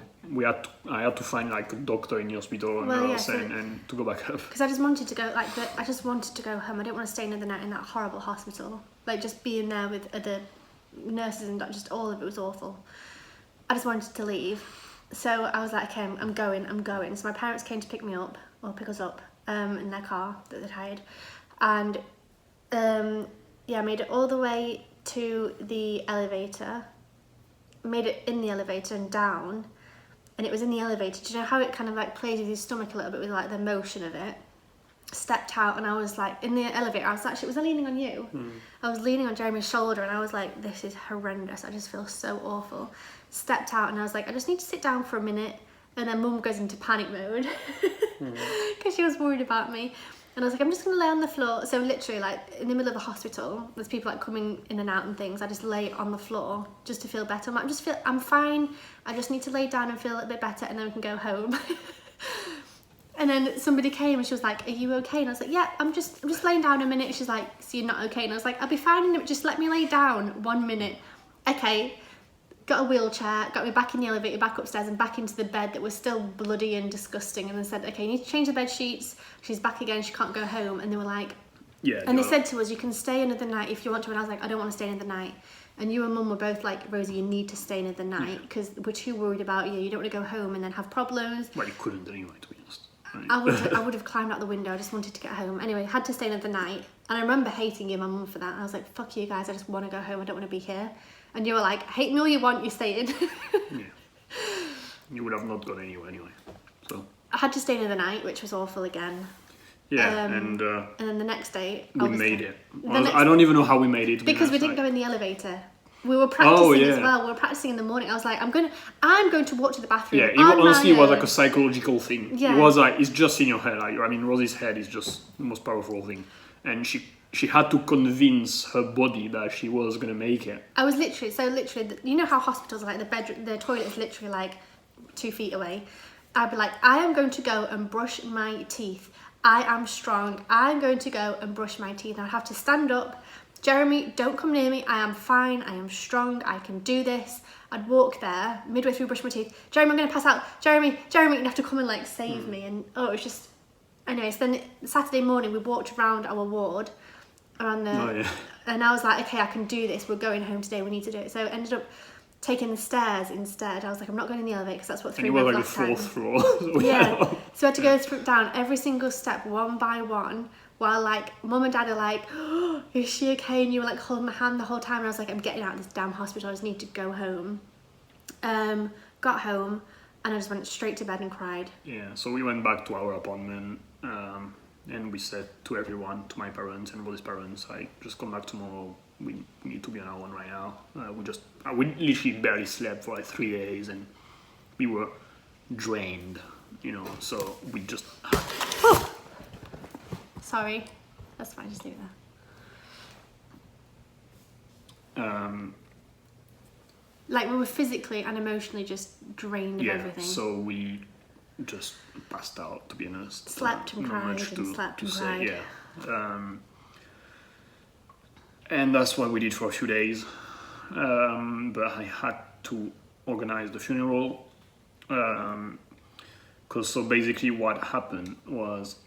I had to find like a doctor in the hospital and to go back up. Because I just wanted to go I just wanted to go home. I didn't want to stay another night in that horrible hospital. Like just being there with the nurses and just all of it was awful. I just wanted to leave. So I was like, okay, I'm going. So my parents came to pick us up in their car that they'd hired. And I made it all the way to the elevator. Made it in the elevator and down. And it was in the elevator. Do you know how it kind of like plays with your stomach a little bit with like the motion of it? Stepped out and I was like, in the elevator, was I leaning on you. I was leaning on Jeremy's shoulder and I was like, this is horrendous. I just feel so awful. Stepped out and I was like, I just need to sit down for a minute. And then Mum goes into panic mode because she was worried about me. And I was like, I'm just going to lay on the floor. So literally like in the middle of the hospital, there's people like coming in and out and things. I just lay on the floor just to feel better. I'm fine. I just need to lay down and feel a little bit better and then we can go home. And then somebody came and she was like, are you okay? And I was like, yeah, I'm just laying down a minute. She's like, so you're not okay? And I was like, I'll be fine in a minute. Just let me lay down 1 minute. Okay. Got a wheelchair, got me back in the elevator, back upstairs and back into the bed that was still bloody and disgusting. And they said, okay, you need to change the bed sheets. She's back again, she can't go home. And they were like, and they said to us, you can stay another night if you want to. And I was like, I don't want to stay another night. And you and Mum were both like, Rosie, you need to stay another night because we're too worried about you. You don't want to go home and then have problems. Well, you couldn't anyway, to be honest. I would have climbed out the window. I just wanted to get home. Anyway, had to stay another night. And I remember hating you and my mum for that. And I was like, fuck you guys, I just want to go home. I don't want to be here. And you were like, hate me all you want, you're staying. Yeah. You would have not gone anyway. So I had to stay another night, which was awful again. Yeah, and then the next day... We made it. I don't even know how we made it. Because we didn't go in the elevator. We were practicing as well. We were practicing in the morning. I was like, I'm going to walk to the bathroom. Yeah, it was like a psychological thing. Yeah. It was like, it's just in your head. Like, I mean, Rosie's head is just the most powerful thing. And she had to convince her body that she was going to make it. I was literally, you know how hospitals are like, the toilet is literally like 2 feet away. I'd be like, I am going to go and brush my teeth. I am strong. I'm going to go and brush my teeth. And I'd have to stand up Jeremy, don't come near me. I am fine. I am strong. I can do this. I'd walk there, midway through brushing my teeth. Jeremy, I'm going to pass out. Jeremy, you'd have to come and like save me. And it was just... Anyways, then Saturday morning we walked around our ward and I was like, okay, I can do this. We're going home today. We need to do it. So I ended up taking the stairs instead. I was like, I'm not going in the elevator because that's what threw me off last time. And you were like the 4th floor. Yeah. So I had to go down every single step one by one while like mum and dad are like, oh, is she okay? And you were like holding my hand the whole time. And I was like, I'm getting out of this damn hospital. I just need to go home. Got home and I just went straight to bed and cried. Yeah, so we went back to our apartment and we said to everyone, to my parents and Rosie's parents, like, just come back tomorrow. We need to be on our own right now. We literally barely slept for like 3 days and we were drained, you know, so we just had to. Sorry, that's fine, just leave it there. Like we were physically and emotionally just drained of everything. So we just passed out, to be honest. Slept and cried and slept and cried. Yeah. And that's what we did for a few days. But I had to organize the funeral. Because so basically what happened was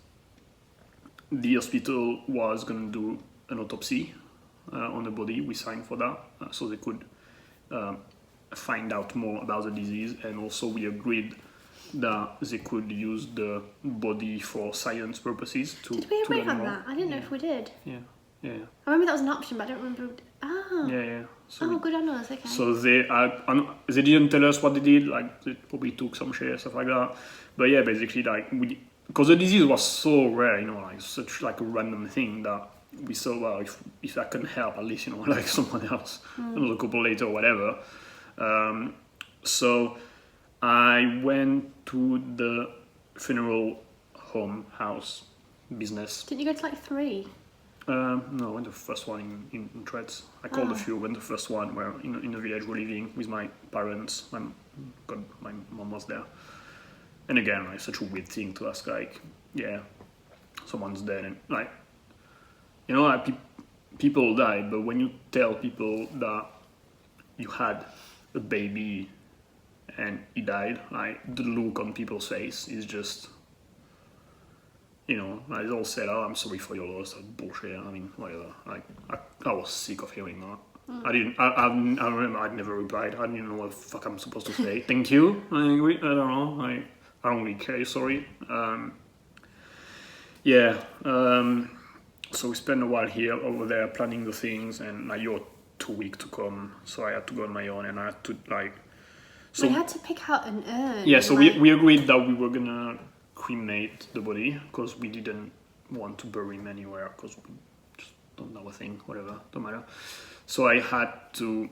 the hospital was going to do an autopsy on the body. We signed for that so they could find out more about the disease, and also we agreed that they could use the body for science purposes to. Did we agree on that? I didn't know if we did. Yeah. I remember that was an option, but I don't remember. Oh. Yeah. So good on us. Okay. So they didn't tell us what they did. Like they probably took some shit, stuff like that. But yeah, basically like because the disease was so rare, you know, like such like a random thing that we saw, well, if that can help, at least, you know, like someone else, another couple later or whatever. So I went to the funeral home house business. Didn't you go to like 3? No, I went to the first one in Threads. I called a few, went to the first one where in the village we're living with my parents. My mom was there. And again, like, such a weird thing to ask, like, yeah, someone's dead, and like, you know, like, people die, but when you tell people that you had a baby and he died, like, the look on people's face is just, you know, like, they all said, oh, I'm sorry for your loss, that's bullshit, I mean, whatever, like, I was sick of hearing that. I remember I'd never replied, I didn't know what the fuck I'm supposed to say. Thank you, I don't know, I don't really care, sorry. So we spent a while here, over there, planning the things, and like, you're too weak to come, so I had to go on my own, and I had to like. So we had to pick out an urn. Yeah, so we agreed that we were gonna cremate the body because we didn't want to bury him anywhere because we just don't know a thing, whatever, don't matter. So I had to,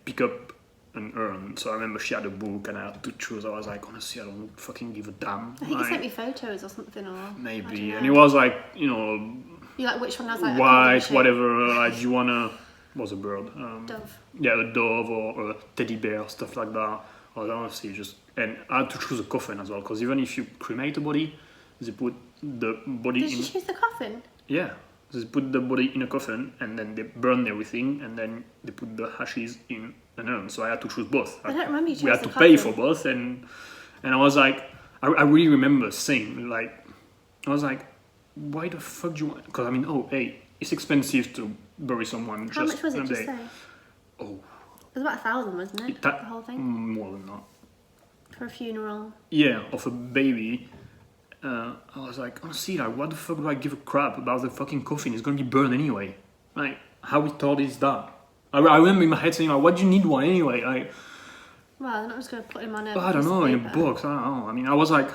pick up an urn. So I remember she had a book and I had to choose. I was like, honestly, I don't fucking give a damn. I think you sent me photos or something, or maybe, and it was like, you know, you like which one? I was like, white, whatever. Like, do you wanna? Was a bird? Dove. Yeah, a dove or a teddy bear, stuff like that. Or honestly, just, and I had to choose a coffin as well, because even if you cremate a body, they put the body in. Did you choose the coffin? Yeah. They put the body in a coffin and then they burn everything and then they put the ashes in an urn. So I had to choose both. I don't remember you choosing we had to the coffin. pay for both, and I was like, I really remember saying, like, I was like, why the fuck do you want? Because I mean, it's expensive to bury someone. How much was it? Just say. Oh. It was about 1,000, wasn't it? The whole thing. More than that. For a funeral. Yeah, of a baby. I was like, honestly, like, what the fuck do I give a crap about the fucking coffin? It's gonna be burned anyway. Like, how retarded is that? I remember in my head saying, like, what do you need one anyway? Like, well, they're not just gonna put him on a. I don't know, in a box. I don't know. I mean, I was like,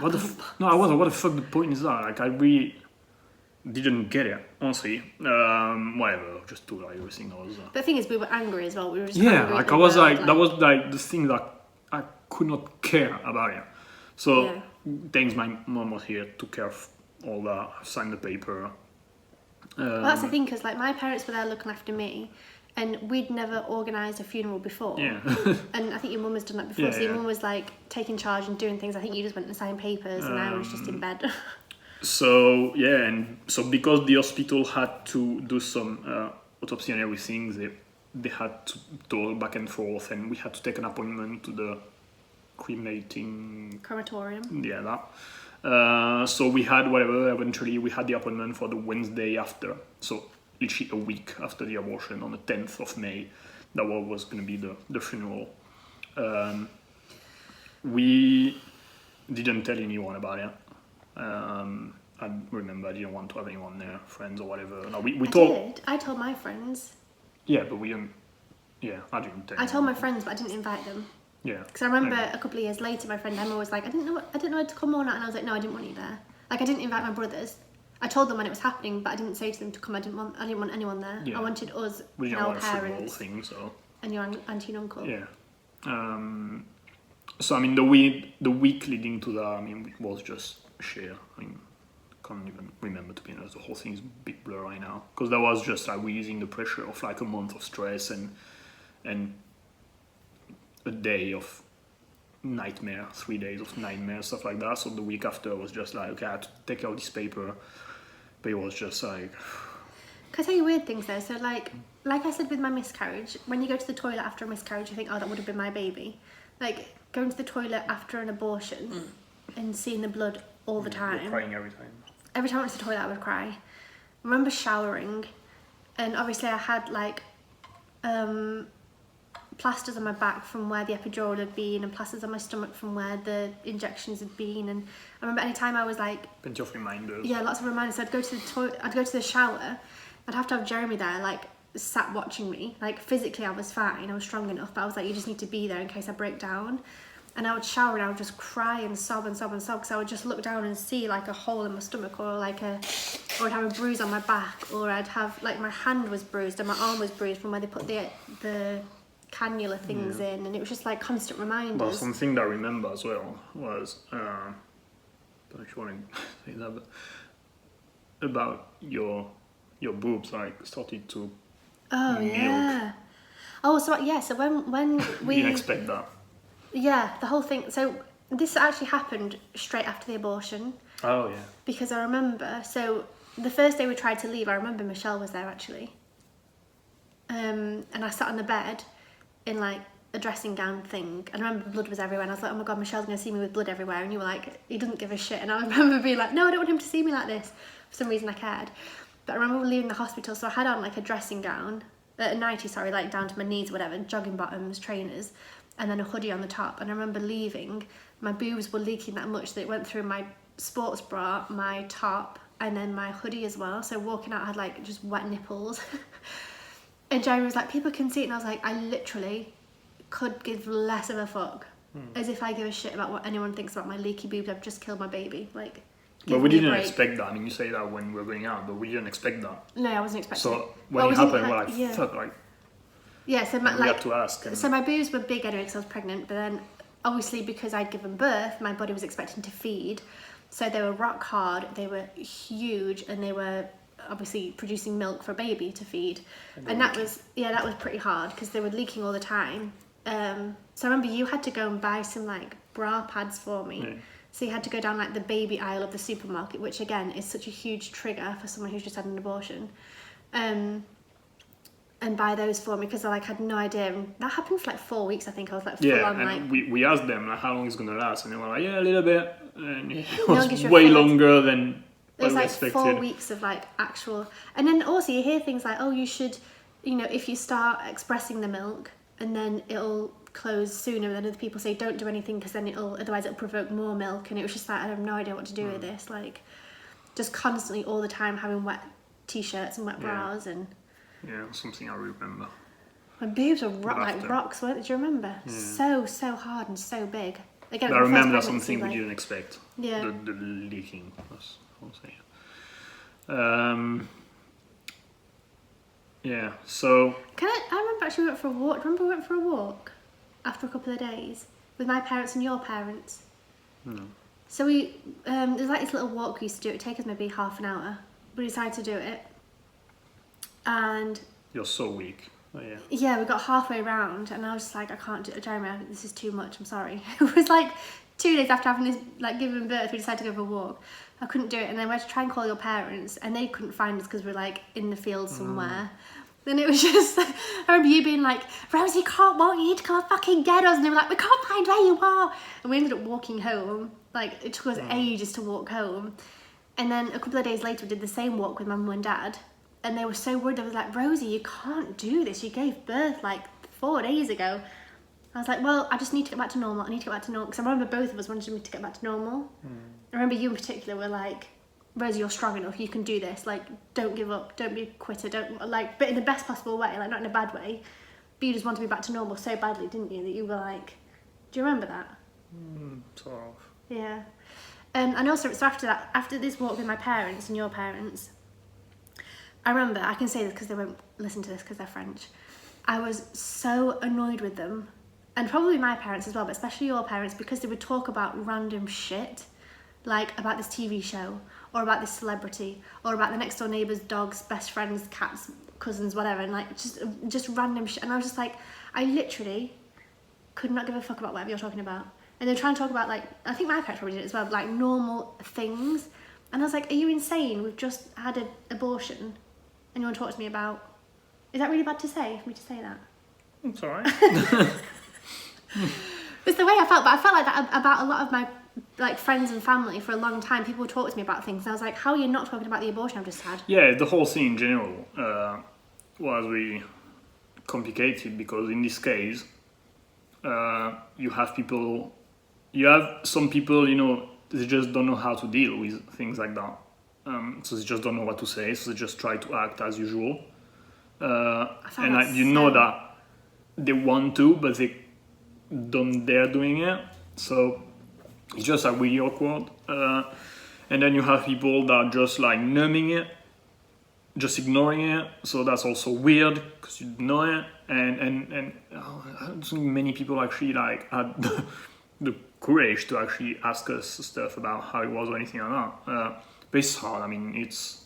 what the? No, I was like, what the fuck? The point is that? Like, I really didn't get it, honestly. Whatever, just do like everything that was. But the thing is, we were angry as well. We were just like, I was like, that was like the thing that I could not care about it. So. Yeah. Thanks, my mom was here, took care of all that, signed the paper. Well, that's the thing, because like my parents were there looking after me, and we'd never organised a funeral before. Yeah. And I think your mum has done that before. Yeah, so your mum was like taking charge and doing things. I think you just went and signed papers, and I was just in bed. So yeah, and so because the hospital had to do some autopsy and everything, they had to go back and forth, and we had to take an appointment to the crematorium. Yeah, that. So we had whatever. Eventually, we had the appointment for the Wednesday after. So literally a week after the abortion, on the 10th of May, that was going to be the funeral. We didn't tell anyone about it. I remember I didn't want to have anyone there, friends or whatever. No, we told. I told my friends. Yeah, but we didn't. Yeah, I didn't tell. I told my friends, but I didn't invite them. Yeah. Because I remember a couple of years later, my friend Emma was like, I didn't know whether to come or not, and I was like, no, I didn't want you there. Like, I didn't invite my brothers. I told them when it was happening, but I didn't say to them to come. I didn't want anyone there. Yeah. I wanted us and our parents so. And your auntie and uncle. Yeah. So I mean, the week leading to that, I mean, it was just shit. I mean, can't even remember, to be honest. The whole thing is a big blur right now, because that was just like releasing the pressure of like a month of stress and a day of nightmare, 3 days of nightmare, stuff like that. So the week after was just like, okay, I had to take out this paper, but it was just like. Can I tell you weird things though? So like I said with my miscarriage, when you go to the toilet after a miscarriage, you think, oh, that would have been my baby. Like going to the toilet after an abortion and seeing the blood all the time. You're crying every time. Every time I went to the toilet, I would cry. I remember showering, and obviously I had like plasters on my back from where the epidural had been, and plasters on my stomach from where the injections had been. And I remember any time I was like, plenty of reminders. Yeah, lots of reminders. So I'd go to the toilet, I'd go to the shower. I'd have to have Jeremy there, like sat watching me. Like physically, I was fine. I was strong enough, but I was like, you just need to be there in case I break down. And I would shower and I would just cry and sob and sob and sob, because I would just look down and see like a hole in my stomach, or I'd have a bruise on my back, or I'd have like my hand was bruised and my arm was bruised from where they put the cannula things in, and it was just like constant reminders. Well, something that I remember as well was, I don't know if you want to say that, but about your boobs like started to milk. Yeah. Oh, so yeah, so when we didn't expect that. Yeah, the whole thing. So this actually happened straight after the abortion. Oh, yeah. Because I remember, so the first day we tried to leave, I remember Michelle was there actually. And I sat on the bed in like a dressing gown thing. And I remember blood was everywhere. And I was like, oh my God, Michelle's going to see me with blood everywhere. And you were like, he doesn't give a shit. And I remember being like, no, I don't want him to see me like this. For some reason I cared. But I remember leaving the hospital. So I had on like a dressing gown, a nightie, sorry, like down to my knees or whatever, jogging bottoms, trainers, and then a hoodie on the top. And I remember leaving, my boobs were leaking that much that it went through my sports bra, my top, and then my hoodie as well. So walking out, I had like just wet nipples. And Jeremy was like, people can see it. And I was like, I literally could give less of a fuck. As if I give a shit about what anyone thinks about my leaky boobs. I've just killed my baby. Like, but we didn't expect that. I mean, you say that when we were going out, but we didn't expect that. No, I wasn't expecting it. So when it happened, we're like, fuck, like. Yeah, so my, we had to ask. So my boobs were big anyway because I was pregnant, but then obviously because I'd given birth, my body was expecting to feed. So they were rock hard, they were huge, and they were obviously producing milk for a baby to feed. And that was pretty hard because they were leaking all the time. So I remember you had to go and buy some like bra pads for me. Yeah. So you had to go down like the baby aisle of the supermarket, which again is such a huge trigger for someone who's just had an abortion. And buy those for me because I like had no idea. And that happened for like 4 weeks, I think. I was like full on, and like we asked them like how long it's gonna last, and they were like, yeah, a little bit, and it was way longer than it was like expected. 4 weeks of like actual. And then also you hear things like, oh, you should, you know, if you start expressing the milk, and then it'll close sooner. And then other people say don't do anything because then otherwise it'll provoke more milk. And it was just like I have no idea what to do with this. Like just constantly all the time having wet t-shirts and wet bras and. Yeah, something I remember. My boobs were like rocks, weren't they? Do you remember? Yeah. So hard and so big. Again, I remember that's something we didn't expect. Yeah. The leaking, I'll say. Yeah, so... I remember actually we went for a walk. Remember we went for a walk after a couple of days with my parents and your parents? No. So we, there's like this little walk we used to do. It would take us maybe half an hour. We decided to do it. And you're so weak. Oh, yeah. Yeah, we got halfway round and I was just like, I can't do it. Jeremy, this is too much. I'm sorry. It was like 2 days after having this, like, giving birth, we decided to go for a walk. I couldn't do it, and then we had to try and call your parents, and they couldn't find us because we're, like, in the field somewhere. Then it was just, I remember you being like, Rosie, you can't walk, you need to come and fucking get us. And they were like, we can't find where you are. And we ended up walking home. Like, it took us ages to walk home. And then a couple of days later, we did the same walk with my mum and dad. And they were so worried. They was like, Rosie, you can't do this. You gave birth, like, 4 days ago. I was like, well, I just need to get back to normal. I need to get back to normal. Because I remember both of us wanted me to get back to normal. I remember you in particular were like, Rosie, you're strong enough, you can do this, like, don't give up, don't be a quitter, don't, like, but in the best possible way, like, not in a bad way, but you just wanted to be back to normal so badly, didn't you, that you were like, do you remember that? Sort of. Yeah. And also, so after that, after this walk with my parents and your parents, I remember, I can say this because they won't listen to this because they're French, I was so annoyed with them, and probably my parents as well, but especially your parents, because they would talk about random shit, like about this TV show, or about this celebrity, or about the next door neighbour's dogs, best friends, cats, cousins, whatever, and like just random shit. And I was just like, I literally could not give a fuck about whatever you're talking about. And they're trying to talk about, like, I think my parents probably did it as well, like normal things. And I was like, are you insane? We've just had an abortion, and you want to talk to me about? Is that really bad to say? For me to say that? It's alright. It's the way I felt, but I felt like that about a lot of my, like, friends and family for a long time. People would talk to me about things, and I was like, how are you not talking about the abortion I've just had? Yeah, the whole thing in general was really complicated because in this case, you have some people, you know, they just don't know how to deal with things like that. So they just don't know what to say, so they just try to act as usual. And you know that they want to, but they don't dare doing it. So it's just like really awkward. And then you have people that are just like numbing it, just ignoring it. So that's also weird because you know it. And I don't think many people actually like had the courage to actually ask us stuff about how it was or anything like that. But it's hard. I mean, it's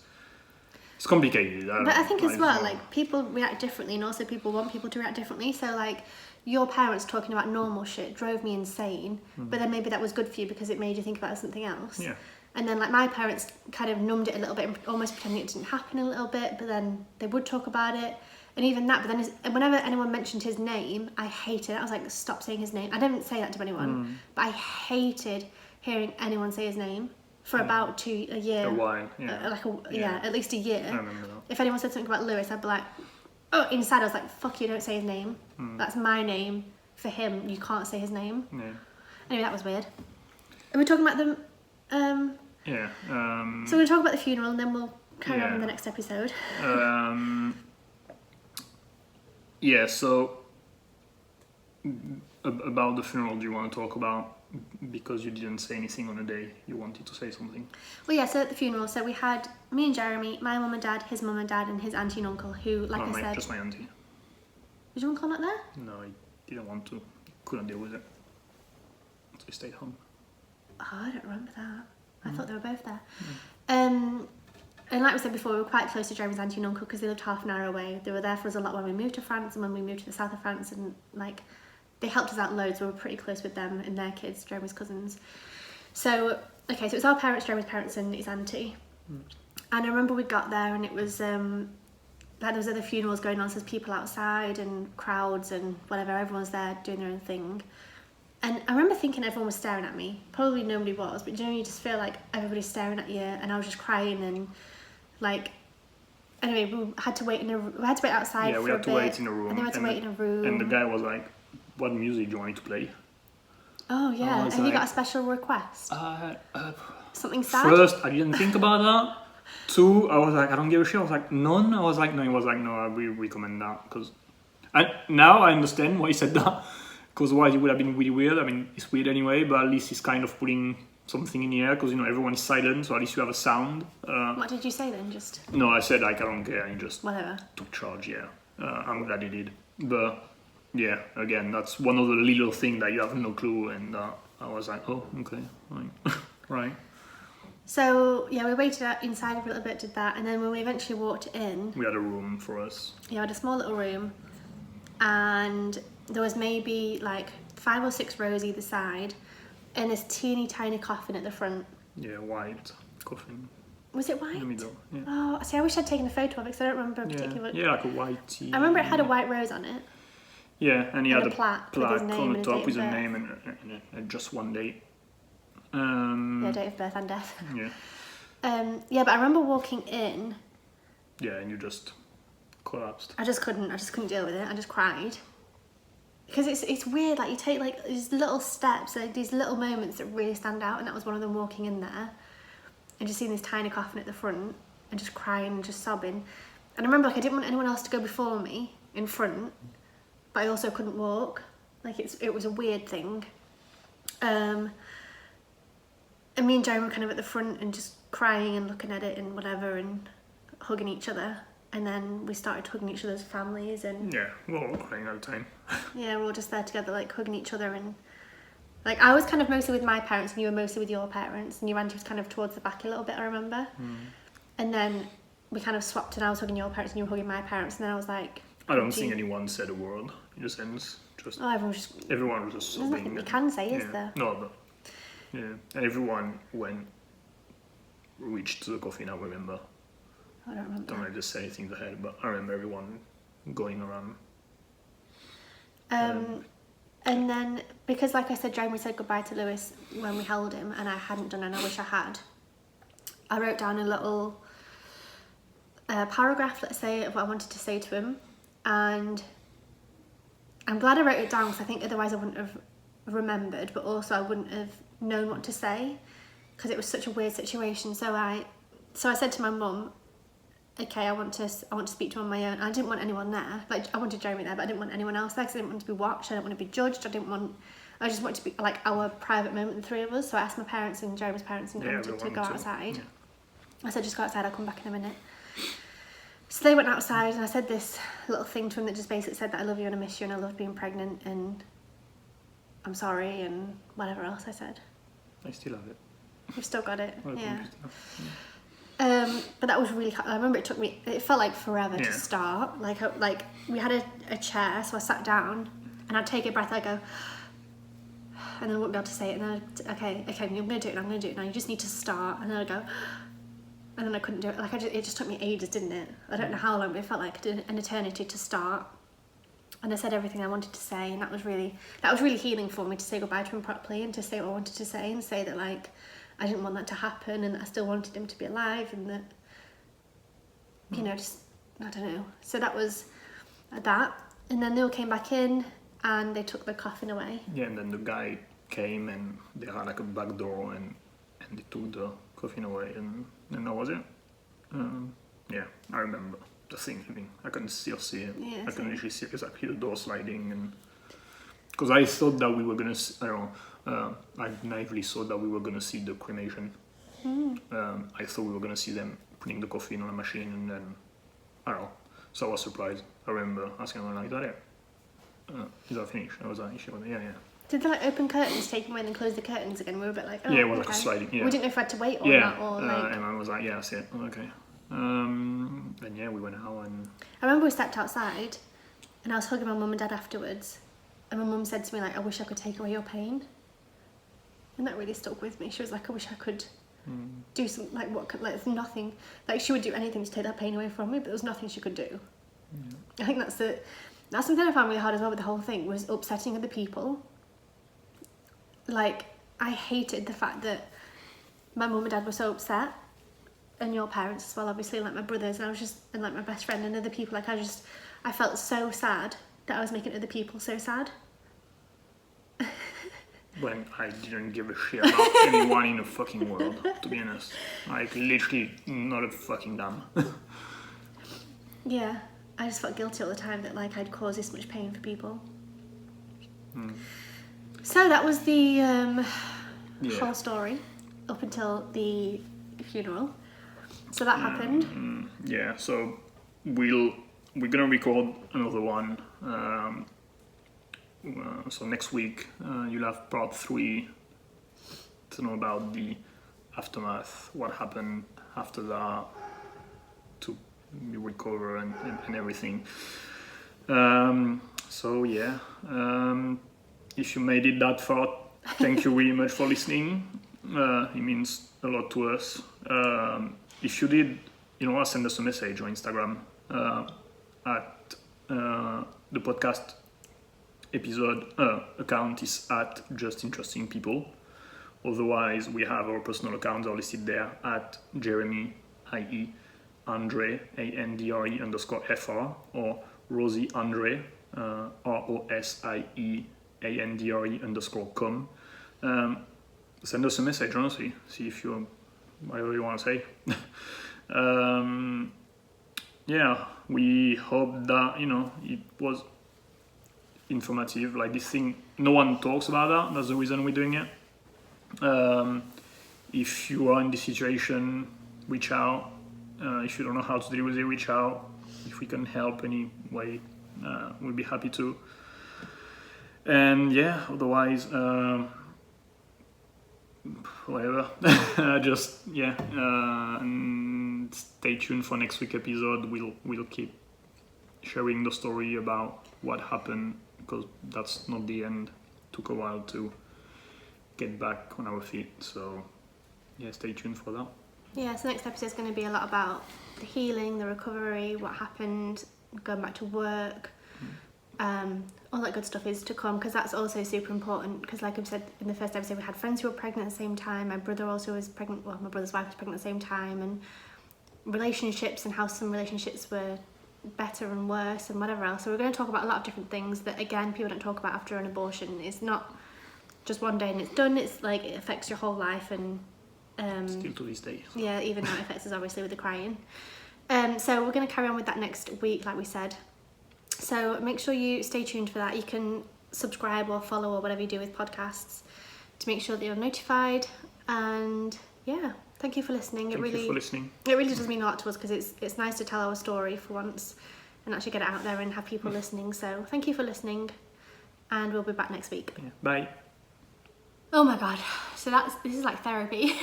complicated. But I think as well, like, people react differently, and also people want people to react differently. So, like, your parents talking about normal shit drove me insane, but then maybe that was good for you because it made you think about something else. Yeah. And then, like, my parents kind of numbed it a little bit, almost pretending it didn't happen a little bit, but then they would talk about it. And even that, but then whenever anyone mentioned his name, I hated it. I was like, stop saying his name. I didn't say that to anyone, but I hated hearing anyone say his name for about a year. A while, yeah. At least a year. I remember that. If anyone said something about Lewis, I'd be like, oh, inside I was like, fuck you, don't say his name. That's my name. For him, you can't say his name. Yeah. Anyway, that was weird. Are we talking about the... Yeah. So we're going to talk about the funeral and then we'll carry on in the next episode. Yeah, so about the funeral, do you want to talk about, because you didn't say anything on the day, you wanted to say something? Well, yeah, so at the funeral, so we had me and Jeremy, my mum and dad, and his auntie and uncle, who, like I said... Just my auntie. Was your uncle not there? No, he didn't want to. He couldn't deal with it. So he stayed home. Oh, I don't remember that. I thought they were both there. And like we said before, we were quite close to Jeremy's auntie and uncle because they lived half an hour away. They were there for us a lot when we moved to France and when we moved to the south of France, and like they helped us out loads. We were pretty close with them and their kids, Jeremy's cousins. So, okay, so it was our parents, Jeremy's parents and his auntie. And I remember we got there and it was like there was other funerals going on, so there's people outside and crowds and whatever, everyone's there doing their own thing. And I remember thinking everyone was staring at me. Probably nobody was, but you know, you just feel like everybody's staring at you, and I was just crying and like, anyway, we had to wait outside. Yeah, we had to wait in a room. And then we had to wait in a room. And the guy was like, "What music do you want me to play?" Oh yeah, have you got a special request? Something sad? First, I didn't think about that. Two, I was like, I don't give a shit. I was like, none. I was like, no. He was like, no, I really recommend that because. And now I understand why he said that, because otherwise it would have been really weird. I mean, it's weird anyway, but at least he's kind of putting something in the air because, you know, everyone is silent, so at least you have a sound. What did you say then? Just. No, I said like I don't care. He just whatever. Took charge. Yeah, I'm glad he did. But yeah, again, that's one of the little things that you have no clue, and I was like, oh, okay, fine. Right. So yeah, we waited out inside for a little bit, did that, and then when we eventually walked in, we had a room for us. Yeah, we had a small little room, and there was maybe like 5 or 6 rows either side, and this teeny tiny coffin at the front. Yeah, white coffin. Was it white? In the middle. Yeah. Oh, see, I wish I'd taken a photo of it because I don't remember particularly. Yeah, like a white tea. I remember it had a white rose on it. Yeah, and he And had a plaque with his name on the and top his with date a of name and just one date. Yeah, date of birth and death. Yeah. Yeah, but I remember walking in. Yeah, and you just collapsed. I just couldn't deal with it. I just cried. Because it's weird, like you take like these little steps, like these little moments that really stand out, and that was one of them, walking in there and just seeing this tiny coffin at the front and just crying and just sobbing. And I remember like I didn't want anyone else to go before me in front, but I also couldn't walk. Like it was a weird thing. And me and Jeremy were kind of at the front and just crying and looking at it and whatever and hugging each other. And then we started hugging each other's families and... Yeah, we're all crying all the time. Yeah, we're all just there together, like, hugging each other and... Like, I was kind of mostly with my parents and you were mostly with your parents. And your auntie was kind of towards the back a little bit, I remember. And then we kind of swapped and I was hugging your parents and you were hugging my parents. And then I was like... I don't think anyone said a word, in a sense. Just everyone was just sobbing. There's nothing you can say, is there? No, but... Yeah, and everyone reached the coffin, I remember. I don't remember. Don't want to just say anything in the head, but I remember everyone going around. And then, because like I said, Jeremy said goodbye to Lewis when we held him, and I hadn't done, and I wish I had. I wrote down a little paragraph, let's say, of what I wanted to say to him, and I'm glad I wrote it down because I think otherwise I wouldn't have remembered, but also I wouldn't have known what to say because it was such a weird situation. So I said to my mum, okay, I want to speak to him on my own. I didn't want anyone there. Like, I wanted Jeremy there, but I didn't want anyone else there because I didn't want to be watched. I didn't want to be judged. I just wanted to be like our private moment, the three of us. So I asked my parents and Jeremy's parents and Grandma to go outside. Yeah. I said, just go outside, I'll come back in a minute. So they went outside and I said this little thing to him that just basically said that I love you and I miss you and I love being pregnant and I'm sorry and whatever else I said. I still have it. You've still got it? Yeah. But that was really... I remember it felt like forever to start. Like we had a chair, so I sat down and I'd take a breath, I'd go... And then I wouldn't be able to say it. And then okay, I'm going to do it, I'm going to do it now. You just need to start. And then I'd go... And then I couldn't do it. Like, it just took me ages, didn't it? I don't know how long, but it felt like an eternity to start. And I said everything I wanted to say, and that was really healing for me, to say goodbye to him properly and to say what I wanted to say and say that, like, I didn't want that to happen and that I still wanted him to be alive and that, you know, just, I don't know. So that was that. And then they all came back in and they took the coffin away. Yeah, and then the guy came and they had like a back door and they took the coffin away and that was it. Yeah, I remember the thing. I mean, I can still see it. Yeah, I can literally see exactly the door sliding and... Because I thought that we were going to... I naively thought that we were going to see the cremation. I thought we were going to see them putting the coffin on a machine and then... I don't know. So I was surprised. I remember asking them, like, is that it? Is that finished? I was like, yeah. Did they like open curtains, take them away and then close the curtains again? We were a bit like, oh, yeah, it was okay. like a sliding, yeah. We didn't know if we had to wait or not, or like... and I was like, yeah, that's it, okay. Then yeah, we went out and... I remember we stepped outside and I was hugging my mum and dad afterwards and my mum said to me, like, I wish I could take away your pain. And that really stuck with me. She was like, I wish I could do something, like, there's nothing, like, she would do anything to take that pain away from me, but there was nothing she could do. I think that's something I found really hard as well with the whole thing, was upsetting other people. Like, I hated the fact that my mum and dad were so upset, and your parents as well, obviously, like my brothers, and like my best friend and other people. Like, I felt so sad that I was making other people so sad. When I didn't give a shit about anyone in the fucking world, to be honest. Like, literally not a fucking damn. Yeah, I just felt guilty all the time that, like, I'd caused this much pain for people. So that was the whole story up until the funeral. So that happened. Yeah, so we're gonna record another one. So next week you'll have part 3 to know about the aftermath, what happened after that, to recover and everything. So yeah, if you made it that far thank you very much for listening. It means a lot to us. If you did, send us a message on Instagram at the podcast episode account is at Just Interesting People. Otherwise, we have our personal accounts are listed there at Jeremy, i.e. Andre, ANDRE _FR, or Rosie Andre, ROSIE ANDRE _com. Send us a message, honestly. See if you, whatever you want to say. We hope that, it was informative. Like this thing, no one talks about that. That's the reason we're doing it. If you are in this situation, reach out. If you don't know how to deal with it, reach out. If we can help any way, we'll be happy to. And otherwise, whatever. And stay tuned for next week's episode. We'll keep sharing the story about what happened, because that's not the end. Took a while to get back on our feet, so stay tuned for that. So next episode is going to be a lot about the healing, the recovery, what happened, going back to work, all that good stuff is to come, because that's also super important, because like I've said in the first episode, we had friends who were pregnant at the same time. My brother also was pregnant, my brother's wife was pregnant at the same time, and relationships and how some relationships were better and worse and whatever else. So we're going to talk about a lot of different things that, again, people don't talk about after an abortion. It's not just one day and it's done. It's like it affects your whole life, and still to this day. Even now it affects us obviously with the crying. So we're going to carry on with that next week, like we said. So make sure you stay tuned for that. You can subscribe or follow or whatever you do with podcasts to make sure that you're notified. And thank you for listening. Thank you for listening. It really does mean a lot to us, because it's nice to tell our story for once and actually get it out there and have people listening. So thank you for listening, and we'll be back next week. Bye. Oh my god, so this is like therapy.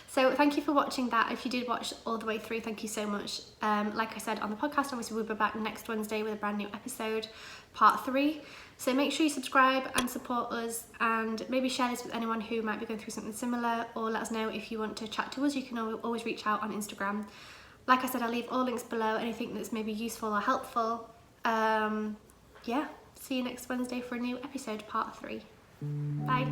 So thank you for watching that. If you did watch all the way through, thank you so much. Like I said on the podcast, obviously we'll be back next Wednesday with a brand new episode, part 3. So make sure you subscribe and support us, and maybe share this with anyone who might be going through something similar, or let us know if you want to chat to us. You can always reach out on Instagram. Like I said, I'll leave all links below, anything that's maybe useful or helpful. See you next Wednesday for a new episode, part 3. Bye.